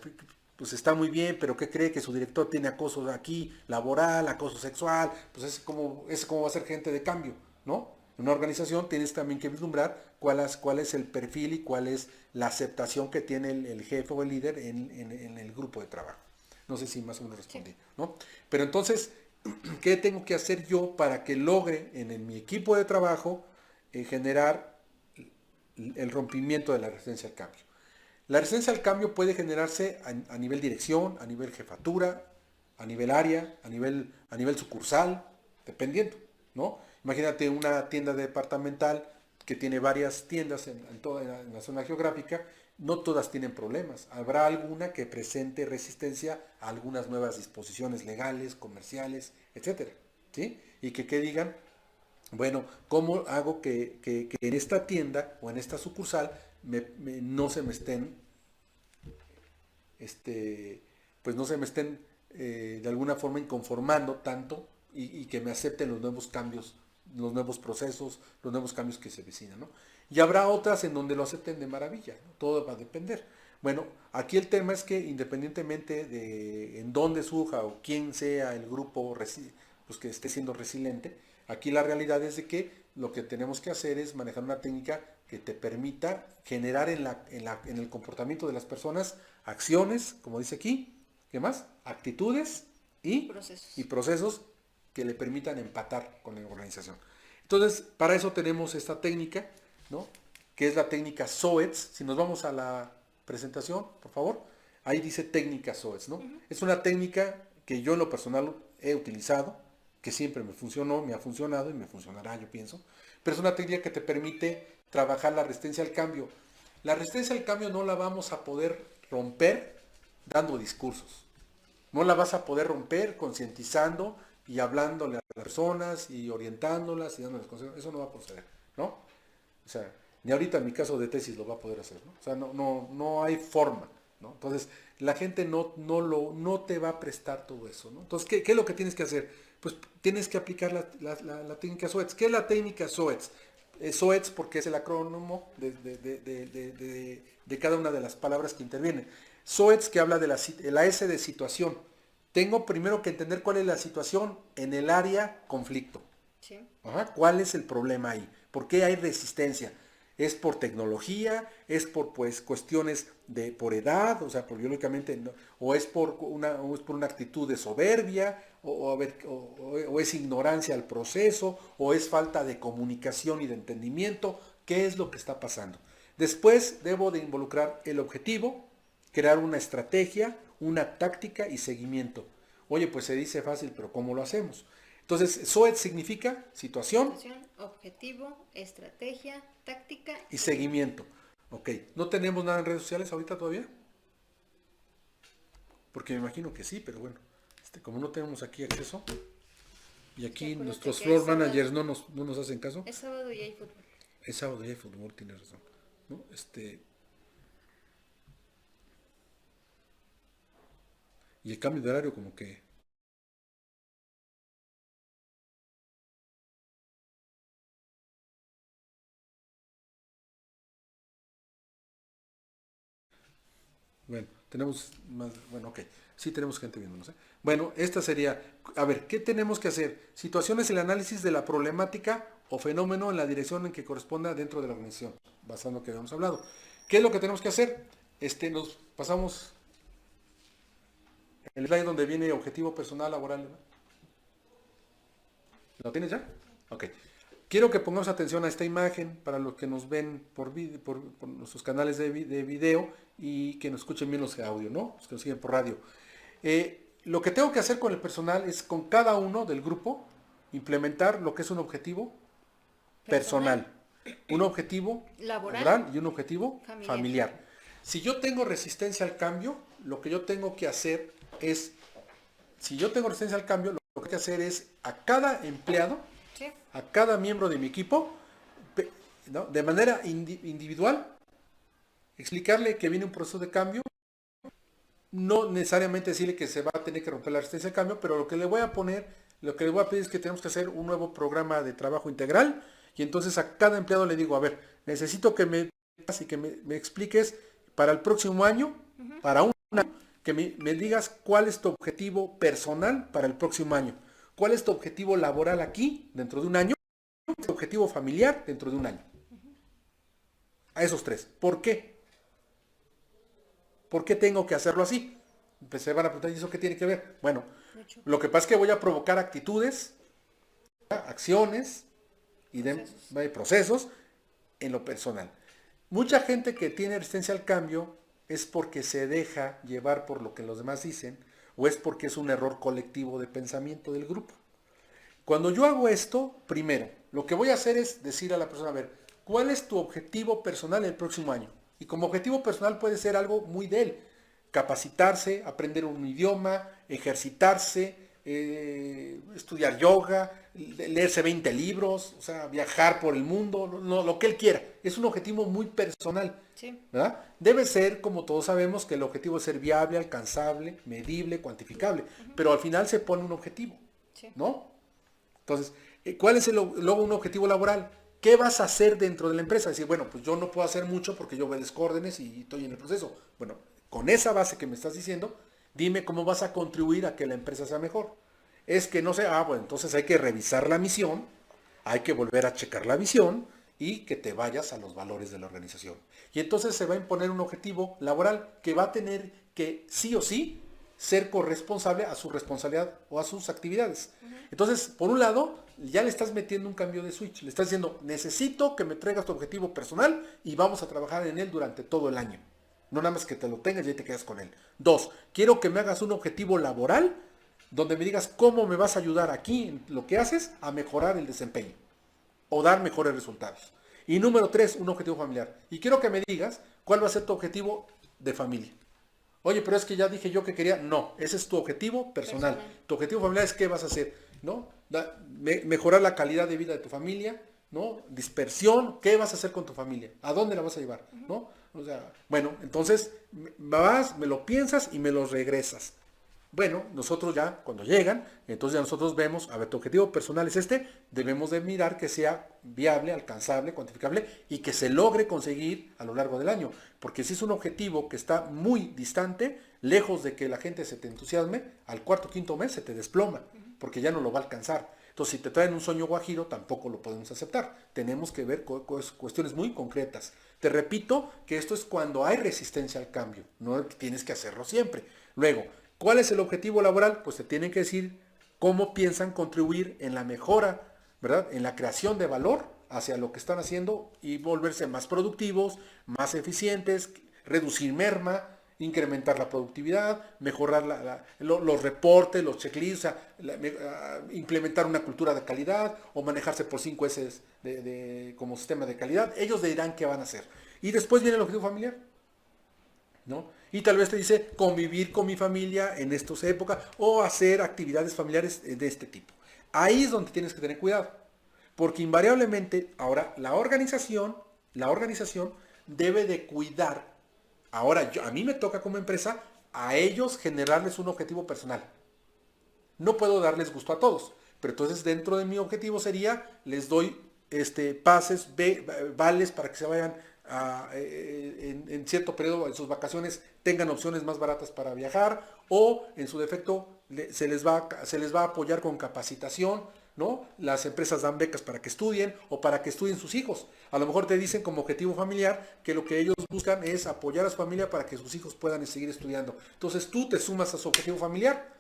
B: está muy bien, pero ¿qué cree? Que su director tiene acoso aquí, laboral, acoso sexual, pues es como va a ser gente de cambio, ¿no? En una organización tienes también que vislumbrar cuál es el perfil y cuál es la aceptación que tiene el jefe o el líder en el grupo de trabajo. No sé si más o menos respondí, ¿no? Pero entonces, ¿qué tengo que hacer yo para que logre en mi equipo de trabajo generar el rompimiento de la resistencia al cambio? La resistencia al cambio puede generarse a nivel dirección, a nivel jefatura, a nivel área, a nivel sucursal, dependiendo, ¿no? Imagínate una tienda departamental que tiene varias tiendas en la zona geográfica, no todas tienen problemas. Habrá alguna que presente resistencia a algunas nuevas disposiciones legales, comerciales, etcétera, ¿sí? Y que digan, Bueno, ¿cómo hago que en esta tienda o en esta sucursal no se me estén, este, pues no se me estén de alguna forma inconformando tanto y que me acepten los nuevos cambios, los nuevos procesos, los nuevos cambios que se vecinan, ¿no? Y habrá otras en donde lo acepten de maravilla, ¿no? Todo va a depender. Bueno, aquí el tema es que independientemente de en dónde surja o quién sea el grupo pues que esté siendo resiliente, aquí la realidad es de que lo que tenemos que hacer es manejar una técnica que te permita generar en el comportamiento de las personas acciones, como dice aquí, ¿qué más? Actitudes y
A: Procesos.
B: procesos que le permitan empatar con la organización. Entonces, para eso tenemos esta técnica, ¿no? Que es la técnica SOETS. Si nos vamos a la presentación, por favor, ahí dice técnica SOETS, ¿no? Es una técnica que yo en lo personal he utilizado, que siempre me funcionó, me ha funcionado y me funcionará, yo pienso, pero es una técnica que te permite trabajar la resistencia al cambio. La resistencia al cambio no la vamos a poder romper dando discursos. No la vas a poder romper concientizando y hablándole a las personas y orientándolas y dándoles consejos. Eso no va a proceder, ¿no? O sea, ni ahorita en mi caso de tesis lo va a poder hacer, ¿no? O sea, no hay forma, ¿no? Entonces, la gente no te va a prestar todo eso, ¿no? Entonces, ¿qué es lo que tienes que hacer? Pues tienes que aplicar la técnica SOETS. ¿Qué es la técnica SOETS? SOETS porque es el acrónimo de cada una de las palabras que intervienen. SOETS que habla de la S de situación. Tengo primero que entender cuál es la situación en el área conflicto.
A: Sí.
B: Ajá, ¿cuál es el problema ahí? ¿Por qué hay resistencia? ¿Es por tecnología? ¿Es por pues cuestiones por edad? O sea, biológicamente, no, o es por una actitud de soberbia, o es ignorancia al proceso, o es falta de comunicación y de entendimiento. ¿Qué es lo que está pasando? Después debo de involucrar el objetivo, crear una estrategia, una táctica y seguimiento. Oye, pues se dice fácil, pero ¿cómo lo hacemos? Entonces, SOET significa situación
A: Situación, objetivo, estrategia, táctica
B: y seguimiento. Ok, ¿no tenemos nada en redes sociales ahorita todavía? Porque me imagino que sí, pero bueno, como no tenemos aquí acceso, y
A: Sí,
B: aquí
A: acuérdate
B: nuestros
A: que
B: floor managers no nos hacen caso,
A: es sábado y hay fútbol.
B: es sábado y hay fútbol, tienes razón. ¿No? Y el cambio de horario como que... Bueno, tenemos más, bueno, ok, sí tenemos gente viéndonos, ¿eh? Bueno, esta sería, a ver, ¿qué tenemos que hacer? Situaciones, el análisis de la problemática o fenómeno en la dirección en que corresponda dentro de la organización, basado en lo que habíamos hablado. ¿Qué es lo que tenemos que hacer? Nos pasamos el slide donde viene objetivo personal laboral, ¿no? ¿Lo tienes ya? Ok. Quiero que pongamos atención a esta imagen para los que nos ven por nuestros canales de video y que nos escuchen bien los de audio, ¿no? Los que nos siguen por radio. Lo que tengo que hacer con el personal es con cada uno del grupo implementar lo que es un objetivo personal, un objetivo laboral y un objetivo familiar. Si yo tengo resistencia al cambio, lo que yo tengo que hacer es, si yo tengo resistencia al cambio, lo que tengo que hacer es a cada empleado,
A: Sí.
B: a cada miembro de mi equipo, ¿no? De manera individual, explicarle que viene un proceso de cambio, no necesariamente decirle que se va a tener que romper la resistencia al cambio, pero lo que le voy a poner, lo que le voy a pedir es que tenemos que hacer un nuevo programa de trabajo integral, y entonces a cada empleado le digo, a ver, necesito que me expliques para el próximo año, para un año, que me digas cuál es tu objetivo personal para el próximo año, cuál es tu objetivo laboral aquí dentro de un año, cuál es tu objetivo familiar dentro de un año. A esos tres. ¿Por qué? ¿Por qué tengo que hacerlo así? Pues se van a preguntar, ¿y eso qué tiene que ver? Bueno, lo que pasa es que voy a provocar actitudes, acciones y procesos en lo personal. Mucha gente que tiene resistencia al cambio es porque se deja llevar por lo que los demás dicen o es porque es un error colectivo de pensamiento del grupo. Cuando yo hago esto, primero, lo que voy a hacer es decir a la persona, a ver, ¿cuál es tu objetivo personal el próximo año? Y como objetivo personal puede ser algo muy de él. Capacitarse, aprender un idioma, ejercitarse, estudiar yoga, leerse 20 libros, o sea, viajar por el mundo, lo que él quiera. Es un objetivo muy personal,
A: Sí.
B: ¿verdad? Debe ser, como todos sabemos, que el objetivo es ser viable, alcanzable, medible, cuantificable, pero al final se pone un objetivo,
A: Sí.
B: ¿no? Entonces, ¿cuál es luego un objetivo laboral? ¿Qué vas a hacer dentro de la empresa? Decir, bueno, pues yo no puedo hacer mucho porque yo obedezco órdenes y estoy en el proceso. Bueno, con esa base que me estás diciendo, dime cómo vas a contribuir a que la empresa sea mejor. Es que no sé, bueno, entonces hay que revisar la misión, hay que volver a checar la visión y que te vayas a los valores de la organización. Y entonces se va a imponer un objetivo laboral que va a tener que sí o sí ser corresponsable a su responsabilidad o a sus actividades. Entonces, por un lado, ya le estás metiendo un cambio de switch. Le estás diciendo, necesito que me traigas tu objetivo personal y vamos a trabajar en él durante todo el año. No nada más que te lo tengas y ahí te quedas con él. 2, quiero que me hagas un objetivo laboral donde me digas cómo me vas a ayudar aquí en lo que haces a mejorar el desempeño o dar mejores resultados. Y número 3, un objetivo familiar. Y quiero que me digas cuál va a ser tu objetivo de familia. Oye, pero es que ya dije yo que quería. No, ese es tu objetivo personal. Tu objetivo familiar es qué vas a hacer, ¿no? Mejorar la calidad de vida de tu familia, ¿no? Dispersión, ¿qué vas a hacer con tu familia? ¿A dónde la vas a llevar? ¿No? O sea, bueno, entonces vas, me lo piensas y me lo regresas. Bueno, nosotros ya, cuando llegan, entonces ya nosotros vemos, a ver, tu objetivo personal es este, debemos de mirar que sea viable, alcanzable, cuantificable y que se logre conseguir a lo largo del año. Porque si es un objetivo que está muy distante, lejos de que la gente se te entusiasme, al cuarto o quinto mes se te desploma, porque ya no lo va a alcanzar. Entonces, si te traen un sueño guajiro, tampoco lo podemos aceptar. Tenemos que ver cuestiones muy concretas. Te repito que esto es cuando hay resistencia al cambio, no tienes que hacerlo siempre. Luego, ¿cuál es el objetivo laboral? Pues te tienen que decir cómo piensan contribuir en la mejora, ¿verdad? En la creación de valor hacia lo que están haciendo y volverse más productivos, más eficientes, reducir merma, incrementar la productividad, mejorar los reportes, los checklists, o sea, implementar una cultura de calidad o manejarse por 5 S como sistema de calidad. Ellos dirán qué van a hacer. Y después viene el objetivo familiar, ¿no? Y tal vez te dice convivir con mi familia en estas épocas o hacer actividades familiares de este tipo. Ahí es donde tienes que tener cuidado, porque invariablemente ahora la organización debe de cuidar. Ahora a mí me toca como empresa a ellos generarles un objetivo personal. No puedo darles gusto a todos, pero entonces dentro de mi objetivo sería les doy pases, vales para que se vayan en cierto periodo en sus vacaciones tengan opciones más baratas para viajar o en su defecto se les va a apoyar con capacitación, ¿no? Las empresas dan becas para que estudien o para que estudien sus hijos. A lo mejor te dicen como objetivo familiar que lo que ellos buscan es apoyar a su familia para que sus hijos puedan seguir estudiando. Entonces tú te sumas a su objetivo familiar,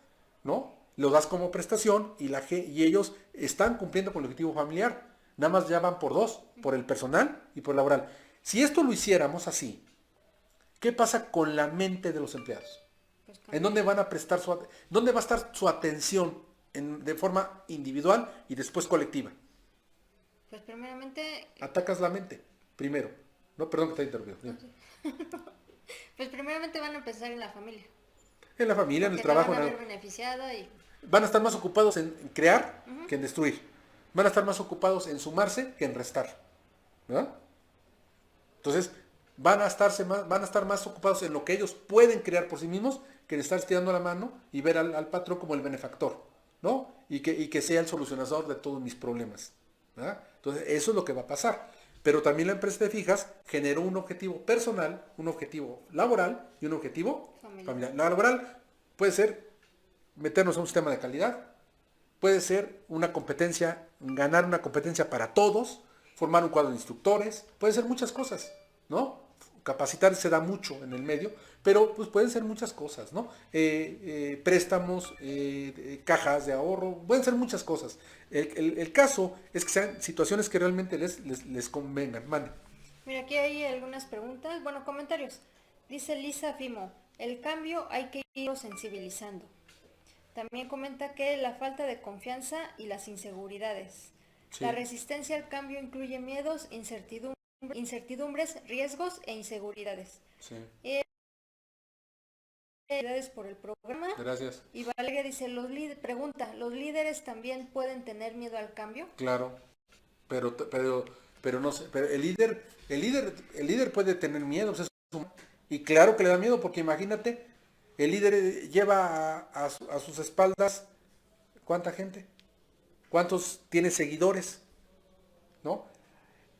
B: ¿no? Lo das como prestación y ellos están cumpliendo con el objetivo familiar. Nada más ya van por dos, por el personal y por el laboral. Si esto lo hiciéramos así, ¿qué pasa con la mente de los empleados?
A: Pues
B: ¿En dónde van a prestar dónde va a estar su atención de forma individual y después colectiva?
A: Pues primeramente,
B: Atacas la mente, primero. No, perdón que te haya interrumpido.
A: pues primeramente van a pensar en la familia.
B: En la familia, en el
A: Porque
B: trabajo.
A: la van a ver beneficiada y
B: Van a estar más ocupados en crear que en destruir. Van a estar más ocupados en sumarse que en restar. ¿Verdad? Entonces, van a estar más ocupados en lo que ellos pueden crear por sí mismos que en estar estirando la mano y ver al patrón como el benefactor, ¿no? Y que sea el solucionador de todos mis problemas. ¿Verdad? Entonces, eso es lo que va a pasar. Pero también la empresa, te fijas, generó un objetivo personal, un objetivo laboral y un objetivo familiar. La laboral puede ser meternos a un sistema de calidad, puede ser una competencia, ganar una competencia para todos, formar un cuadro de instructores, puede ser muchas cosas, ¿no? Capacitar se da mucho en el medio, pero pues pueden ser muchas cosas, ¿no? Préstamos, cajas de ahorro, pueden ser muchas cosas. El caso es que sean situaciones que realmente les convengan. Mande.
A: mira, aquí hay algunas preguntas, bueno, comentarios. Dice Lisa Fimo, el cambio hay que irlo sensibilizando. También comenta que la falta de confianza y las inseguridades.
B: Sí.
A: La resistencia al cambio incluye miedos, incertidumbres, riesgos e inseguridades.
B: Sí.
A: felicidades por el programa.
B: Gracias.
A: Y Valeria dice, pregunta, ¿los líderes también pueden tener miedo al cambio?
B: Claro, pero no sé, pero el líder puede tener miedo, pues, y claro que le da miedo, porque imagínate, el líder lleva a sus espaldas, ¿cuánta gente? ¿Cuántos tiene seguidores? ¿No?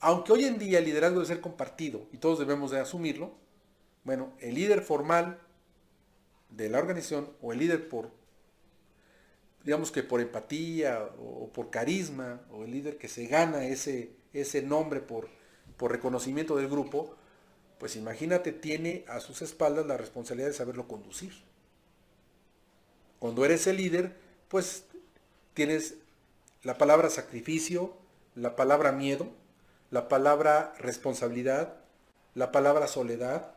B: Aunque hoy en día el liderazgo debe ser compartido y todos debemos de asumirlo, bueno, el líder formal de la organización o el líder digamos que por empatía o por carisma, o el líder que se gana ese nombre por reconocimiento del grupo, pues imagínate, tiene a sus espaldas la responsabilidad de saberlo conducir. Cuando eres el líder, pues tienes la palabra sacrificio, la palabra miedo, la palabra responsabilidad, la palabra soledad,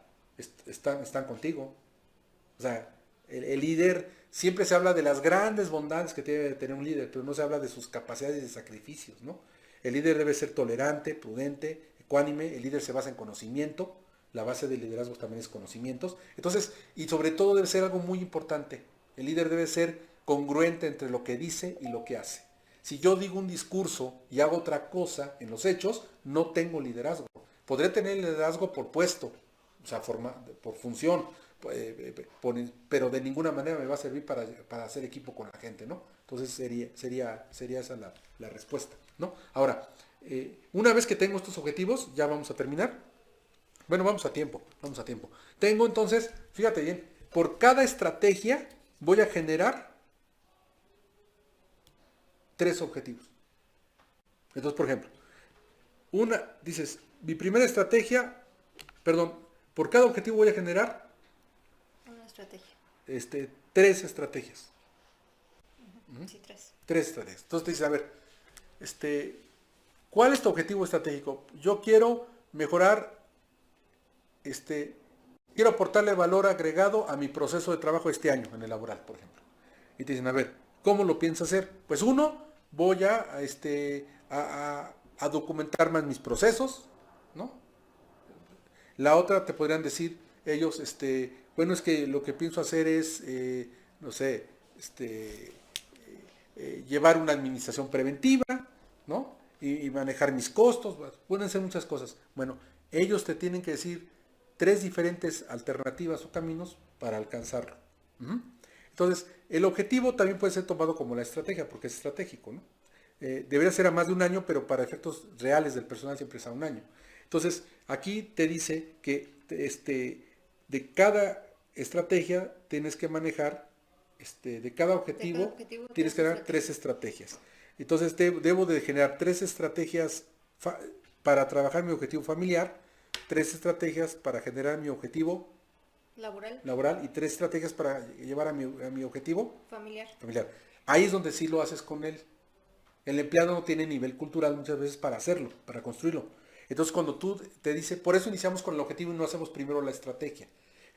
B: están contigo. O sea, el líder, siempre se habla de las grandes bondades que debe tener un líder, pero no se habla de sus capacidades de sacrificios, ¿no? El líder debe ser tolerante, prudente, ecuánime, el líder se basa en conocimiento, la base del liderazgo también es conocimientos. Entonces, y sobre todo debe ser algo muy importante, el líder debe ser congruente entre lo que dice y lo que hace. Si yo digo un discurso y hago otra cosa en los hechos, no tengo liderazgo. Podré tener liderazgo por puesto, o sea, por función, pero de ninguna manera me va a servir para hacer equipo con la gente, ¿no? Entonces sería esa la respuesta, ¿no? Ahora, una vez que tengo estos objetivos, ya vamos a terminar. Bueno, vamos a tiempo. Tengo entonces, fíjate bien, por cada estrategia voy a generar 3 objetivos. Entonces, por ejemplo, dices, mi primera estrategia, por cada objetivo voy a generar
A: Una estrategia.
B: 3 estrategias.
A: Sí, 3.
B: 3 estrategias. Entonces te dices, a ver, ¿cuál es tu objetivo estratégico? Yo quiero mejorar, quiero aportarle valor agregado a mi proceso de trabajo este año, en el laboral, por ejemplo. Y te dicen, a ver, ¿cómo lo piensas hacer? Pues voy a documentar más mis procesos, ¿no? La otra te podrían decir ellos, bueno, es que lo que pienso hacer es, no sé, llevar una administración preventiva, ¿no? Y manejar mis costos, pueden ser muchas cosas. Bueno, ellos te tienen que decir 3 diferentes alternativas o caminos para alcanzarlo. Entonces, el objetivo también puede ser tomado como la estrategia, porque es estratégico, ¿no? Debería ser a más de un año, pero para efectos reales del personal siempre es a un año. Entonces, aquí te dice que de cada estrategia tienes que manejar, de cada objetivo tienes que dar 3 estrategias. Entonces, debo de generar 3 estrategias para trabajar mi objetivo familiar, 3 estrategias para generar mi objetivo laboral y 3 estrategias para llevar a mi objetivo familiar. Ahí es donde sí lo haces con él. El empleado no tiene nivel cultural muchas veces para hacerlo, para construirlo. Entonces cuando tú te dice, por eso iniciamos con el objetivo y no hacemos primero la estrategia.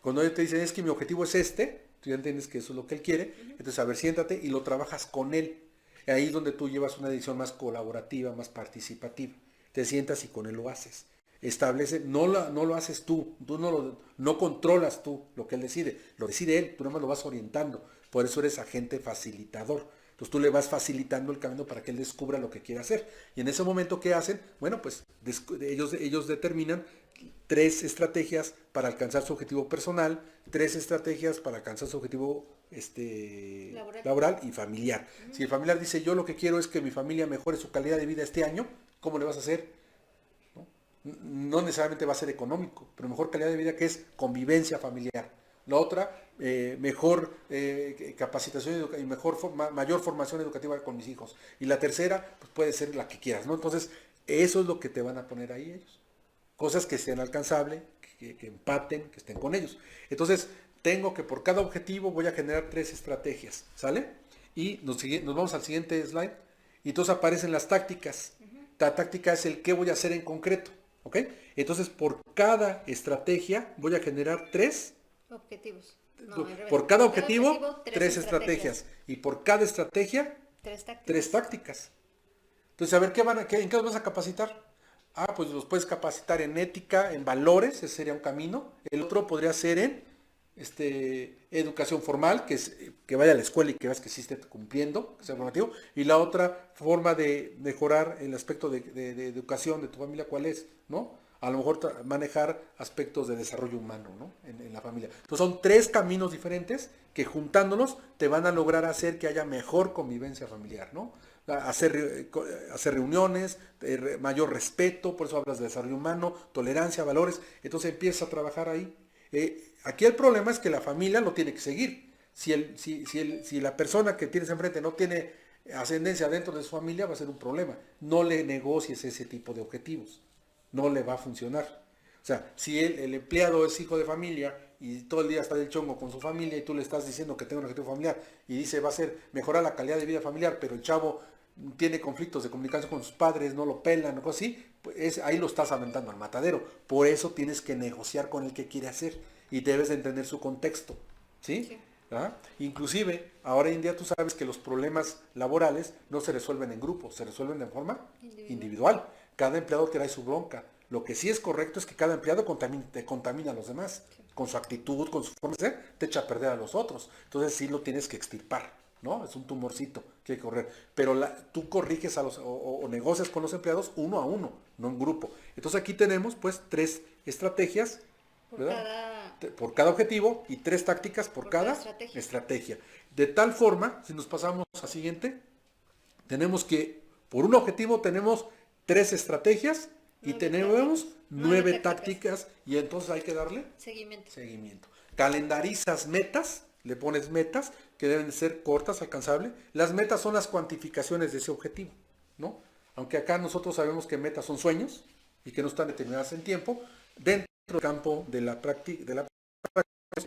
B: Cuando él te dice, es que mi objetivo es tú ya entiendes que eso es lo que él quiere, entonces a ver, siéntate y lo trabajas con él. Ahí es donde tú llevas una decisión más colaborativa, más participativa. Te sientas y con él lo haces. Establece, no lo haces tú no controlas tú lo que él decide, lo decide él, tú nada más lo vas orientando, por eso eres agente facilitador. Entonces tú le vas facilitando el camino para que él descubra lo que quiere hacer. Y en ese momento, ¿qué hacen? Bueno, pues ellos determinan 3 estrategias para alcanzar su objetivo personal, 3 estrategias para alcanzar su objetivo laboral y familiar. Si el familiar dice, yo lo que quiero es que mi familia mejore su calidad de vida este año, ¿cómo le vas a hacer? No necesariamente va a ser económico, pero mejor calidad de vida, que es convivencia familiar. La otra, mejor capacitación y mayor formación educativa con mis hijos. Y la tercera, pues puede ser la que quieras, ¿no? Entonces, eso es lo que te van a poner ahí ellos. Cosas que sean alcanzables, que empaten, que estén con ellos. Entonces, tengo que por cada objetivo voy a generar 3 estrategias, ¿sale? Y nos vamos al siguiente slide. Y entonces aparecen las tácticas. La táctica es el qué voy a hacer en concreto, ¿ok? Entonces, por cada estrategia voy a generar 3
A: objetivos.
B: Por cada objetivo, 3 estrategias. Y por cada estrategia, 3 tácticas. Entonces, a ver, ¿en qué los vas a capacitar? Pues los puedes capacitar en ética, en valores, ese sería un camino. El otro podría ser en educación formal, que vaya a la escuela y que veas que sí esté cumpliendo, que sea formativo, y la otra forma de mejorar el aspecto de educación de tu familia, ¿cuál es? ¿No? A lo mejor manejar aspectos de desarrollo humano, ¿no? En la familia. Entonces son 3 caminos diferentes que juntándolos te van a lograr hacer que haya mejor convivencia familiar, ¿no? Hacer reuniones, mayor respeto, por eso hablas de desarrollo humano, tolerancia, valores, entonces empieza a trabajar ahí. Aquí el problema es que la familia lo tiene que seguir. Si la persona que tienes enfrente no tiene ascendencia dentro de su familia, va a ser un problema. No le negocies ese tipo de objetivos. No le va a funcionar. O sea, si el empleado es hijo de familia y todo el día está del chongo con su familia y tú le estás diciendo que tenga un objetivo familiar y dice va a ser mejorar la calidad de vida familiar, pero el chavo tiene conflictos de comunicación con sus padres, no lo pelan o cosas así, pues ahí lo estás aventando al matadero. Por eso tienes que negociar con el que quiere hacer y debes de entender su contexto. ¿Sí?
A: Sí.
B: ¿Ah? Inclusive, ahora en día tú sabes que los problemas laborales no se resuelven en grupos, se resuelven de forma individual. Cada empleado trae su bronca. Lo que sí es correcto es que cada empleado te contamina a los demás. Con su actitud, con su forma de ser, te echa a perder a los otros. Entonces sí lo tienes que extirpar, ¿no? Es un tumorcito que hay que correr. Pero tú corriges o negocias con los empleados uno a uno, no en grupo. Entonces aquí tenemos pues 3 estrategias, por cada objetivo y 3 tácticas por cada estrategia. De tal forma, si nos pasamos a siguiente, tenemos que, por un objetivo tenemos 3 estrategias y tenemos 9 tácticas y entonces hay que darle seguimiento. Calendarizas metas, le pones metas que deben ser cortas, alcanzables. Las metas son las cuantificaciones de ese objetivo, ¿no? Aunque acá nosotros sabemos que metas son sueños y que no están determinadas en tiempo, dentro del campo de la práctica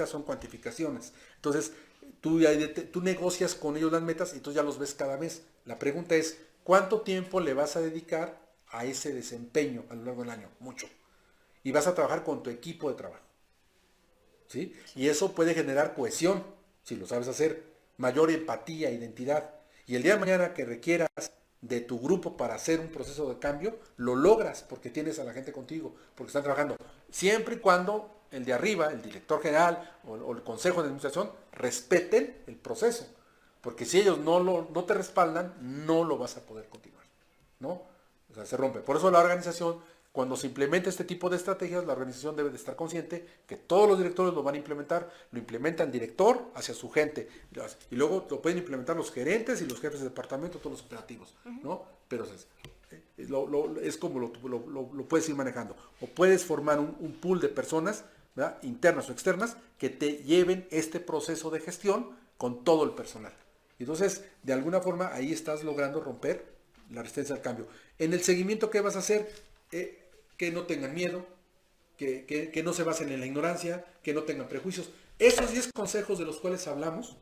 B: son cuantificaciones. Entonces, tú negocias con ellos las metas y entonces ya los ves cada mes. La pregunta es, ¿cuánto tiempo le vas a dedicar a ese desempeño a lo largo del año? Mucho. Y vas a trabajar con tu equipo de trabajo. ¿Sí? Y eso puede generar cohesión, si lo sabes hacer, mayor empatía, identidad. Y el día de mañana que requieras de tu grupo para hacer un proceso de cambio, lo logras porque tienes a la gente contigo, porque están trabajando. Siempre y cuando el de arriba, el director general o el consejo de administración, respeten el proceso. Porque si ellos no te respaldan, no lo vas a poder continuar, ¿no? O sea, se rompe. Por eso la organización, cuando se implementa este tipo de estrategias, la organización debe de estar consciente que todos los directores lo van a implementar, lo implementa el director hacia su gente, y luego lo pueden implementar los gerentes y los jefes de departamento, todos los operativos, ¿no? Pero es como lo puedes ir manejando. O puedes formar un pool de personas, ¿verdad?, internas o externas, que te lleven este proceso de gestión con todo el personal. Entonces, de alguna forma, ahí estás logrando romper la resistencia al cambio. En el seguimiento, ¿qué vas a hacer? Que no tengan miedo, que no se basen en la ignorancia, que no tengan prejuicios. Esos 10 consejos de los cuales hablamos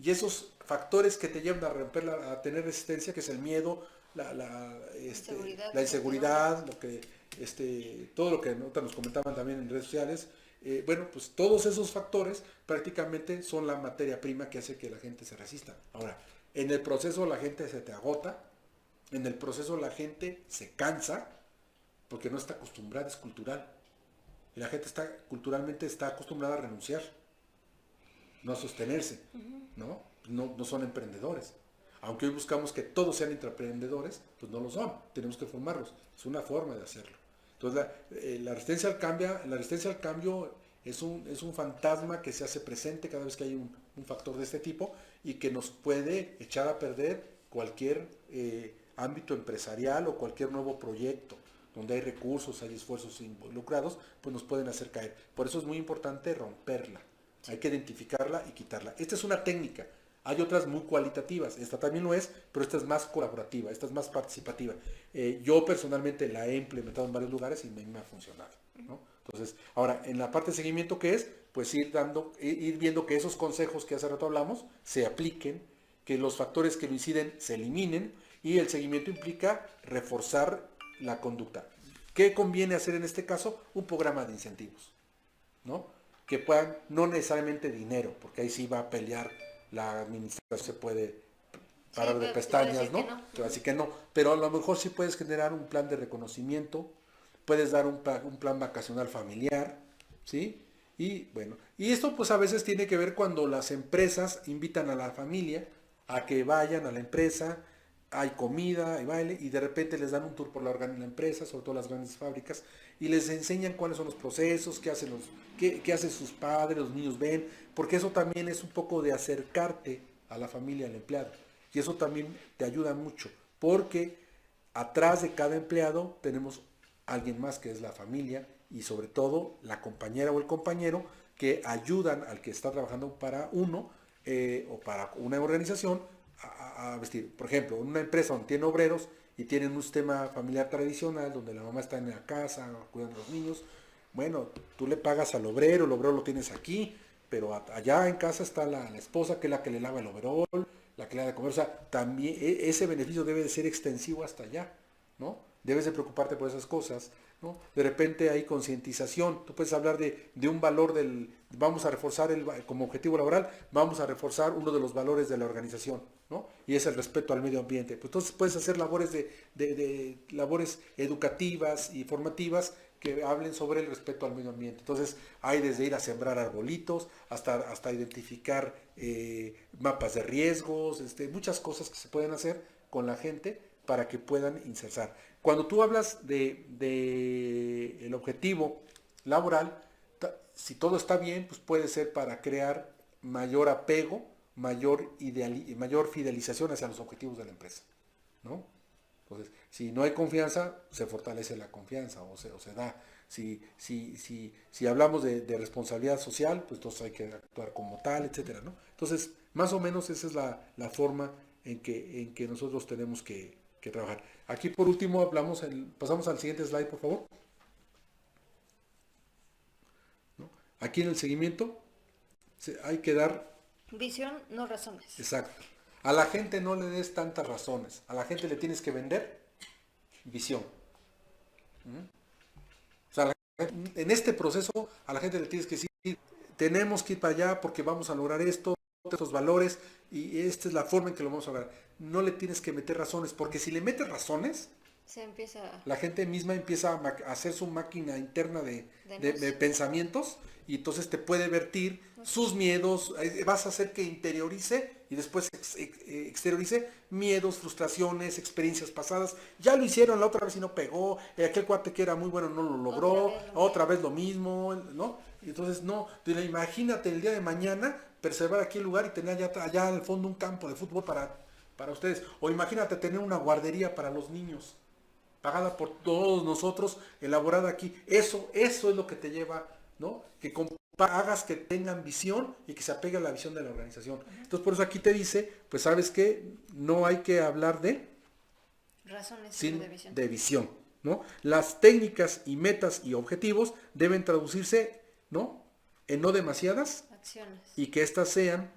B: y esos factores que te llevan a romper, a tener resistencia, que es el miedo, la inseguridad, todo lo que nos comentaban también en redes sociales. Bueno, pues todos esos factores prácticamente son la materia prima que hace que la gente se resista. Ahora, en el proceso la gente se te agota, en el proceso la gente se cansa, porque no está acostumbrada, es cultural. Y la gente culturalmente está acostumbrada a renunciar, no a sostenerse, ¿no? No son emprendedores. Aunque hoy buscamos que todos sean intraemprendedores, pues no lo son, tenemos que formarlos. Es una forma de hacerlo. Entonces la resistencia al cambio es un fantasma que se hace presente cada vez que hay un factor de este tipo y que nos puede echar a perder cualquier ámbito empresarial o cualquier nuevo proyecto donde hay recursos, hay esfuerzos involucrados, pues nos pueden hacer caer. Por eso es muy importante romperla. Hay que identificarla y quitarla. Esta es una técnica. Hay otras muy cualitativas. Esta también lo es, pero esta es más colaborativa, esta es más participativa. Yo personalmente la he implementado en varios lugares y me ha funcionado, ¿no? Entonces, ahora, en la parte de seguimiento, ¿qué es? Pues ir viendo que esos consejos que hace rato hablamos se apliquen, que los factores que lo inciden se eliminen, y el seguimiento implica reforzar la conducta. ¿Qué conviene hacer en este caso? Un programa de incentivos, ¿no? Que puedan, no necesariamente dinero, porque ahí sí va a pelear la administración, se puede parar de pestañas, ¿no? Así que no, pero a lo mejor sí puedes generar un plan de reconocimiento, puedes dar un plan vacacional familiar, ¿sí? Y bueno, y esto pues a veces tiene que ver cuando las empresas invitan a la familia a que vayan a la empresa, hay comida, hay baile, y de repente les dan un tour por la empresa, sobre todo las grandes fábricas, y les enseñan cuáles son los procesos, qué hacen sus padres, los niños ven, porque eso también es un poco de acercarte a la familia, al empleado. Y eso también te ayuda mucho, porque atrás de cada empleado tenemos alguien más que es la familia y sobre todo la compañera o el compañero que ayudan al que está trabajando para uno o para una organización a vestir. Por ejemplo, en una empresa donde tiene obreros y tienen un sistema familiar tradicional donde la mamá está en la casa cuidando a los niños, bueno, tú le pagas al obrero, el obrero lo tienes aquí, pero allá en casa está la esposa que es la que le lava el overol, la que le da de comer, o sea, también ese beneficio debe de ser extensivo hasta allá, ¿no? Debes de preocuparte por esas cosas, ¿no? De repente hay concientización, tú puedes hablar de un valor vamos a reforzar como objetivo laboral, vamos a reforzar uno de los valores de la organización, ¿no? Y es el respeto al medio ambiente. Pues entonces puedes hacer labores labores educativas y formativas que hablen sobre el respeto al medio ambiente. Entonces hay desde ir a sembrar arbolitos hasta identificar mapas de riesgos, muchas cosas que se pueden hacer con la gente para que puedan insertar. Cuando tú hablas de el objetivo laboral, si todo está bien, pues puede ser para crear mayor apego, mayor fidelización hacia los objetivos de la empresa, ¿no? Entonces, si no hay confianza, se fortalece la confianza o se da. Si hablamos de responsabilidad social, pues entonces hay que actuar como tal, etcétera, ¿no? Entonces, más o menos esa es la forma en que nosotros tenemos que trabajar. Aquí por último pasamos al siguiente slide, por favor. ¿No? Aquí en el seguimiento hay que dar...
A: Visión, no razones.
B: Exacto. A la gente no le des tantas razones. A la gente le tienes que vender visión. O sea, en este proceso a la gente le tienes que decir, tenemos que ir para allá porque vamos a lograr estos valores y esta es la forma en que lo vamos a lograr. No le tienes que meter razones, porque si le metes razones, la gente misma empieza a hacer su máquina interna de pensamientos y entonces te puede vertir sus miedos, vas a hacer que interiorice y después exteriorice miedos, frustraciones, experiencias pasadas. Ya lo hicieron la otra vez y no pegó, aquel cuate que era muy bueno no lo logró, otra vez lo mismo, ¿no? Y entonces no, imagínate el día de mañana preservar aquí el lugar y tener allá al fondo un campo de fútbol para ustedes. O imagínate tener una guardería para los niños, pagada por todos nosotros, elaborada aquí. Eso es lo que te lleva, ¿no? Que hagas que tengan visión y que se apegue a la visión de la organización. Entonces por eso aquí te dice, pues sabes que no hay que hablar de
A: razones
B: sin
A: de visión.
B: De visión, ¿no? Las técnicas y metas y objetivos deben traducirse, ¿no? En no demasiadas
A: acciones
B: y que éstas sean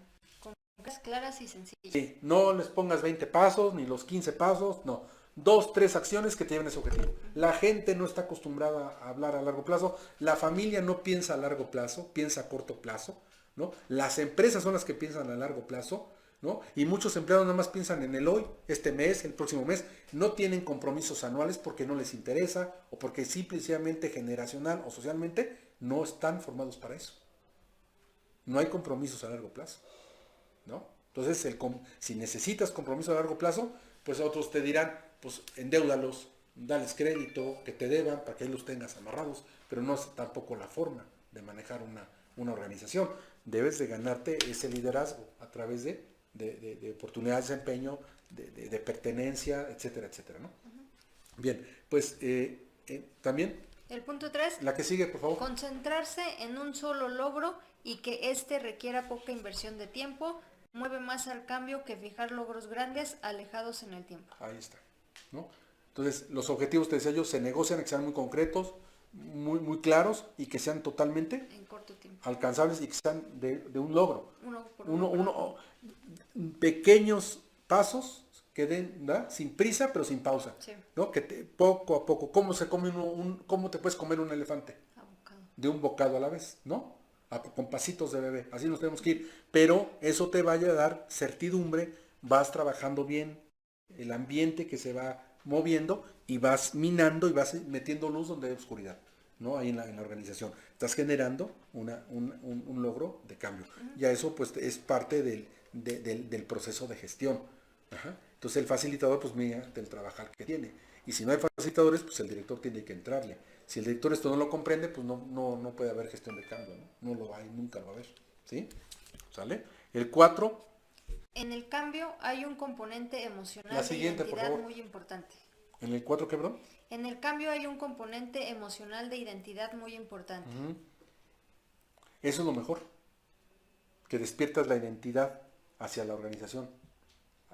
A: claras y sencillas.
B: Sí, no les pongas 20 pasos ni los 15 pasos, no. 2, 3 acciones que te lleven a ese objetivo. La gente no está acostumbrada a hablar a largo plazo. La familia no piensa a largo plazo, piensa a corto plazo, ¿no? Las empresas son las que piensan a largo plazo, ¿no? Y muchos empleados nada más piensan en el hoy, este mes, el próximo mes. No tienen compromisos anuales porque no les interesa o porque simplemente generacional o socialmente no están formados para eso. No hay compromisos a largo plazo, ¿no? Entonces, si necesitas compromiso a largo plazo, pues otros te dirán, pues endéudalos, dales crédito, que te deban para que ahí los tengas amarrados, pero no es tampoco la forma de manejar una organización. Debes de ganarte ese liderazgo a través de oportunidades de desempeño, de pertenencia, etcétera, etcétera, ¿no? Bien, pues también...
A: El punto 3.
B: La que sigue, por favor.
A: Concentrarse en un solo logro y que éste requiera poca inversión de tiempo, mueve más al cambio que fijar logros grandes alejados en el tiempo.
B: Ahí está, ¿no? Entonces, los objetivos, te decía yo, se negocian, que sean muy concretos, muy claros y que sean totalmente
A: en corto tiempo
B: alcanzables y que sean de un logro.
A: Uno
B: Pequeños pasos que den, ¿verdad? Sin prisa, pero sin pausa,
A: sí.
B: ¿no? Poco a poco. ¿Cómo se come cómo te puedes comer un elefante? De un bocado a la vez, ¿no? Con pasitos de bebé, así nos tenemos que ir, pero eso te vaya a dar certidumbre, vas trabajando bien el ambiente que se va moviendo y vas minando y vas metiendo luz donde hay oscuridad. ¿no? Ahí en la organización. Estás generando un logro de cambio. Ya eso pues es parte del proceso de gestión. Ajá. Entonces el facilitador pues mira del trabajar que tiene. Y si no hay facilitadores, pues el director tiene que entrarle. Si el director esto no lo comprende, pues no puede haber gestión de cambio, ¿no? No lo va y nunca lo va a haber. ¿Sí? ¿Sale? El 4.
A: En el cambio hay un componente emocional
B: La siguiente,
A: de
B: por
A: identidad
B: favor.
A: muy importante.
B: ¿En el 4 qué, perdón?
A: En el cambio hay un componente emocional de identidad muy importante.
B: Eso es lo mejor. Que despiertas la identidad hacia la organización.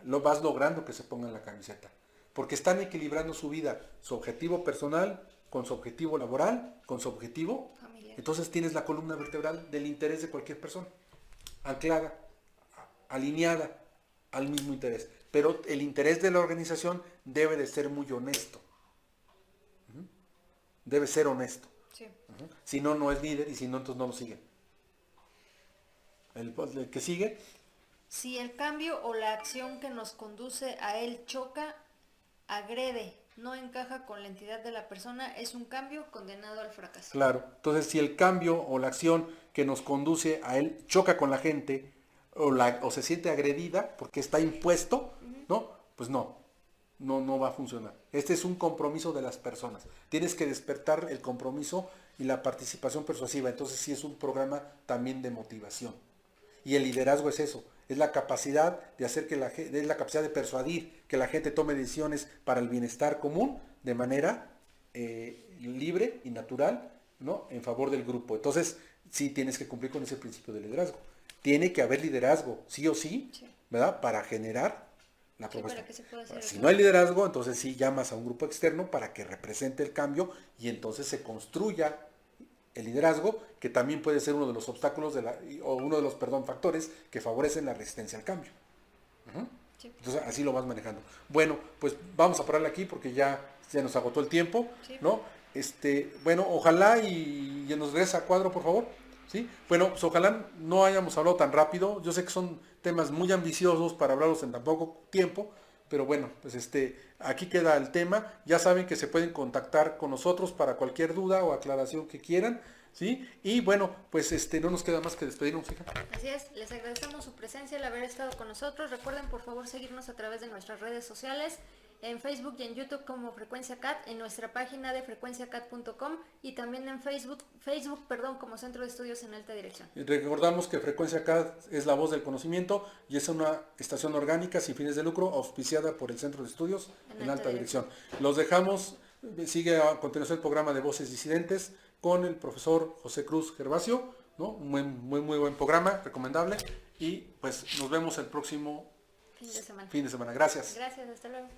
B: Lo vas logrando que se ponga en la camiseta. Porque están equilibrando su vida, su objetivo personal, con su objetivo laboral, con su objetivo
A: Familiar.
B: Entonces tienes la columna vertebral del interés de cualquier persona, anclada, alineada al mismo interés. Pero el interés de la organización debe de ser muy honesto. Debe ser honesto.
A: Sí.
B: Si no, no es líder, y si no, entonces no lo siguen. El que sigue,
A: Si el cambio o la acción que nos conduce a él choca, agrede, no encaja con la entidad de la persona, es un cambio condenado al fracaso.
B: claro. Entonces, si el cambio o la acción que nos conduce a él choca con la gente o se siente agredida porque está impuesto, ¿no? Pues no va a funcionar. Este es un compromiso de las personas. Tienes que despertar el compromiso y la participación persuasiva. Entonces, sí es un programa también de motivación. Y el liderazgo es eso, es la capacidad de hacer que es la capacidad de persuadir que la gente tome decisiones para el bienestar común de manera libre y natural, ¿no? En favor del grupo. Entonces, sí tienes que cumplir con ese principio de liderazgo. Tiene que haber liderazgo, sí o sí, ¿verdad? Para generar la propuesta.
A: Para que se pueda hacer
B: Si
A: el
B: no hay liderazgo, entonces sí llamas a un grupo externo para que represente el cambio y entonces se construya el liderazgo, que también puede ser uno de los obstáculos o uno de los, factores que favorecen la resistencia al cambio.
A: Sí.
B: Entonces así lo vas manejando. Bueno, pues vamos a pararle aquí porque ya se nos agotó el tiempo,
A: Sí.
B: ¿no? Bueno, ojalá y nos regresa a cuadro, por favor. ¿Sí? Bueno, pues ojalá no hayamos hablado tan rápido. Yo sé que son temas muy ambiciosos para hablarlos en tan poco tiempo, pero bueno, pues aquí queda el tema. Ya saben que se pueden contactar con nosotros para cualquier duda o aclaración que quieran, ¿sí? Y bueno, pues no nos queda más que despedirnos, hija.
A: Así es, les agradecemos su presencia, el haber estado con nosotros. Recuerden por favor seguirnos a través de nuestras redes sociales, en Facebook y en YouTube como Frecuencia CAT, en nuestra página de frecuenciacat.com y también en Facebook, como Centro de Estudios en Alta Dirección.
B: Y recordamos que Frecuencia CAT es la voz del conocimiento y es una estación orgánica sin fines de lucro auspiciada por el Centro de Estudios en Alta Dirección. Los dejamos, sigue a continuación el programa de Voces Disidentes con el profesor José Cruz Gervasio, ¿no? Un muy buen programa, recomendable, y pues nos vemos el próximo
A: Fin de semana.
B: fin de semana. Gracias.
A: Gracias, hasta luego.